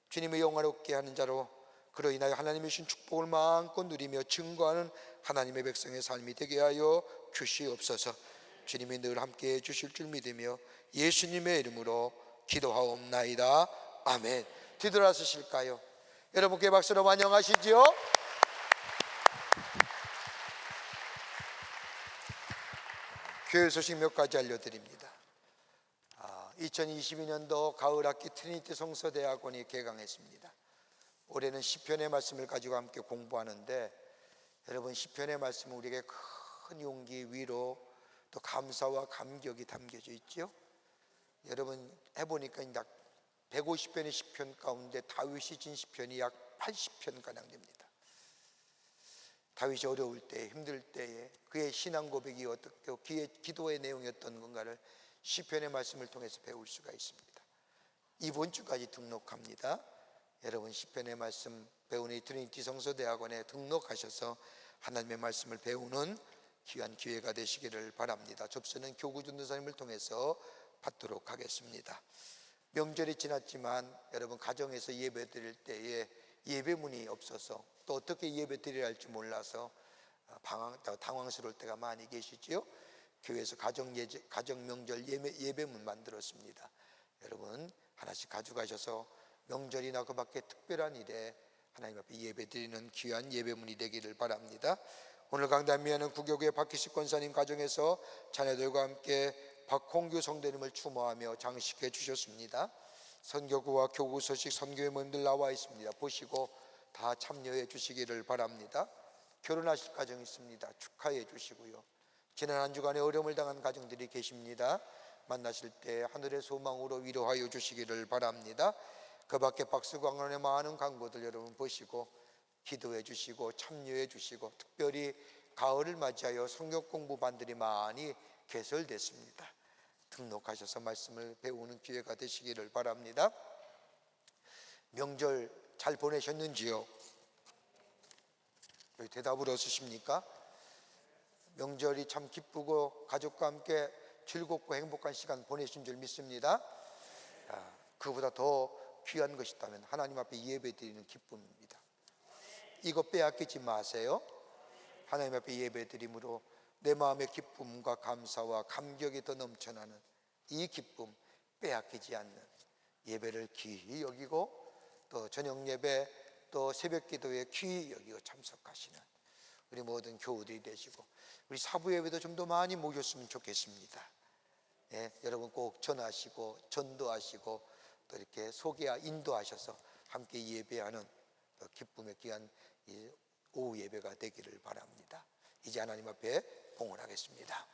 S3: 주님을 영화롭게 하는 자로 그로 인하여 하나님의 주신 축복을 마음껏 누리며 증거하는 하나님의 백성의 삶이 되게 하여 주시옵소서. 주님이 늘 함께해 주실 줄 믿으며 예수님의 이름으로 기도하옵나이다. 아멘. 뒤돌아서실까요? 여러분께 박수로 환영하시죠. 교회 소식 몇 가지 알려드립니다. 2022년도 가을학기 트리니티 성서대학원이 개강했습니다. 올해는 시편의 말씀을 가지고 함께 공부하는데, 여러분, 시편의 말씀은 우리에게 큰 용기, 위로, 또 감사와 감격이 담겨져 있죠. 여러분 해보니까 약 150편의 시편 가운데 다윗이 진 시편이 약 80편 가량 됩니다. 다윗이 어려울 때, 힘들 때에 그의 신앙 고백이 어떻게, 그의 기도의 내용이 어떤 건가를 시편의 말씀을 통해서 배울 수가 있습니다. 이번 주까지 등록합니다. 여러분, 시편의 말씀 배우는 이 트리니티 성서대학원에 등록하셔서 하나님의 말씀을 배우는 귀한 기회가 되시기를 바랍니다. 접수는 교구 전도사님을 통해서 받도록 하겠습니다. 명절이 지났지만 여러분, 가정에서 예배 드릴 때에 예배문이 없어서 또 어떻게 예배 드려야 할지 몰라서 당황스러울 때가 많이 계시지요. 교회에서 가정 명절 예배문 만들었습니다. 여러분, 하나씩 가져가셔서 명절이나 그 밖에 특별한 일에 하나님 앞에 예배 드리는 귀한 예배문이 되기를 바랍니다. 오늘 강단미하는 구교구의 박희식 권사님 가정에서 자녀들과 함께 박홍규 성도님을 추모하며 장식해 주셨습니다. 선교구와 교구 소식 선교회 모임들 나와 있습니다. 보시고 다 참여해 주시기를 바랍니다. 결혼하실 가정 있습니다. 축하해 주시고요. 지난 한 주간에 어려움을 당한 가정들이 계십니다. 만나실 때 하늘의 소망으로 위로하여 주시기를 바랍니다. 그 밖에 박수광원의 많은 광고들 여러분 보시고 기도해 주시고 참여해 주시고, 특별히 가을을 맞이하여 성경 공부반들이 많이 개설됐습니다. 등록하셔서 말씀을 배우는 기회가 되시기를 바랍니다. 명절 잘 보내셨는지요? 여기 대답을 없으십니까? 명절이 참 기쁘고 가족과 함께 즐겁고 행복한 시간 보내신 줄 믿습니다. 그보다 더 귀한 것이 있다면 하나님 앞에 예배 드리는 기쁨입니다. 이거 빼앗기지 마세요. 하나님 앞에 예배 드림으로 내 마음의 기쁨과 감사와 감격이 더 넘쳐나는 이 기쁨, 빼앗기지 않는 예배를 귀히 여기고, 또 저녁 예배, 또 새벽 기도에 귀히 여기고 참석하시는 우리 모든 교우들이 되시고, 우리 사부 예배도 좀 더 많이 모셨으면 좋겠습니다. 여러분 꼭 전하시고 전도하시고 또 이렇게 인도하셔서 함께 예배하는 기쁨의 귀한 오후 예배가 되기를 바랍니다. 이제 하나님 앞에 봉헌하겠습니다.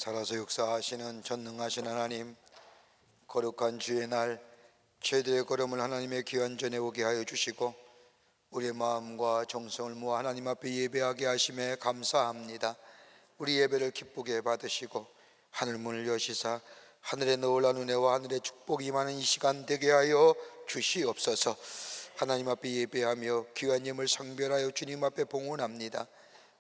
S3: 살아서 역사하시는 전능하신 하나님, 거룩한 주의 날 저희들의 걸음을 하나님의 귀한 전에 오게 하여 주시고 우리의 마음과 정성을 모아 하나님 앞에 예배하게 하심에 감사합니다. 우리 예배를 기쁘게 받으시고 하늘문을 여시사 하늘의 놀라운 은혜와 하늘의 축복이 임하는 이 시간 되게 하여 주시옵소서. 하나님 앞에 예배하며 귀한 예물 상별하여 주님 앞에 봉헌합니다.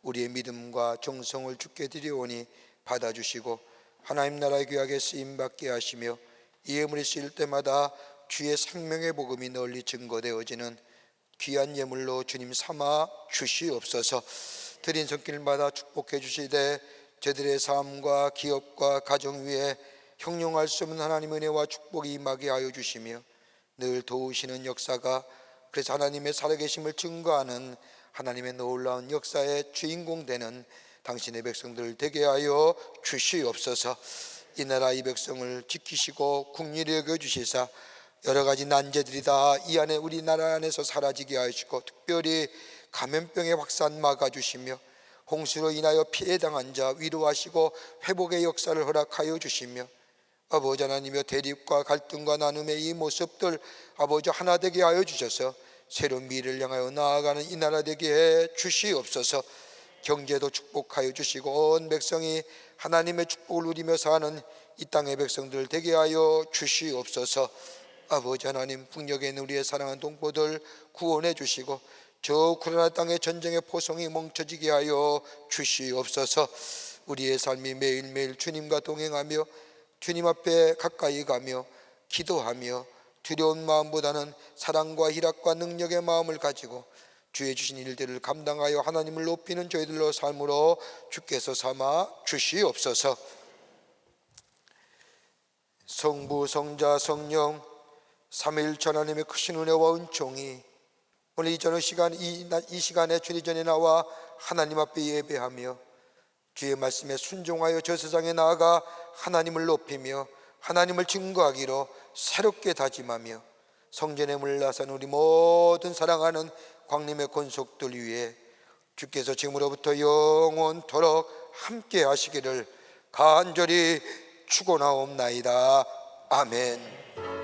S3: 우리의 믿음과 정성을 주께 드리오니 받아주시고 하나님 나라의 귀하게 쓰임받게 하시며 이 예물이 쓰일 때마다 주의 생명의 복음이 널리 증거되어지는 귀한 예물로 주님 삼아 주시옵소서. 드린 손길마다 축복해 주시되 저들의 삶과 기업과 가정 위에 형용할 수 없는 하나님의 은혜와 축복이 임하게 하여 주시며 늘 도우시는 역사가 그래서 하나님의 살아계심을 증거하는 하나님의 놀라운 역사의 주인공 되는 당신의 백성들 되게 하여 주시옵소서. 이 나라 이 백성을 지키시고 국리를 여겨주시사 여러 가지 난제들이 다 이 안에 우리나라 안에서 사라지게 하시고 특별히 감염병의 확산 막아주시며 홍수로 인하여 피해당한 자 위로하시고 회복의 역사를 허락하여 주시며 아버지 하나님의 대립과 갈등과 나눔의 이 모습들 아버지 하나 되게 하여 주셔서 새로운 미래를 향하여 나아가는 이 나라 되게 해 주시옵소서. 경제도 축복하여 주시고 온 백성이 하나님의 축복을 누리며 사는 이 땅의 백성들 되게 하여 주시옵소서. 아버지 하나님, 북녘에 있는 우리의 사랑하는 동포들 구원해 주시고 저 우크라이나 땅의 전쟁의 포성이 멈춰지게 하여 주시옵소서. 우리의 삶이 매일매일 주님과 동행하며 주님 앞에 가까이 가며 기도하며 두려운 마음보다는 사랑과 희락과 능력의 마음을 가지고 주의 주신 일들을 감당하여 하나님을 높이는 저희들로 삶으로 주께서 삼아 주시옵소서. 성부 성자 성령 삼위일체 하나님의 크신 은혜와 은총이 오늘 이전의 시간 이 시간에 주님 전에 나와 하나님 앞에 예배하며 주의 말씀에 순종하여 저 세상에 나아가 하나님을 높이며 하나님을 증거하기로 새롭게 다짐하며 성전에 물러선 우리 모든 사랑하는 광림의 권속들 위해 주께서 지금으로부터 영원토록 함께 하시기를 간절히 축원하옵나이다. 아멘.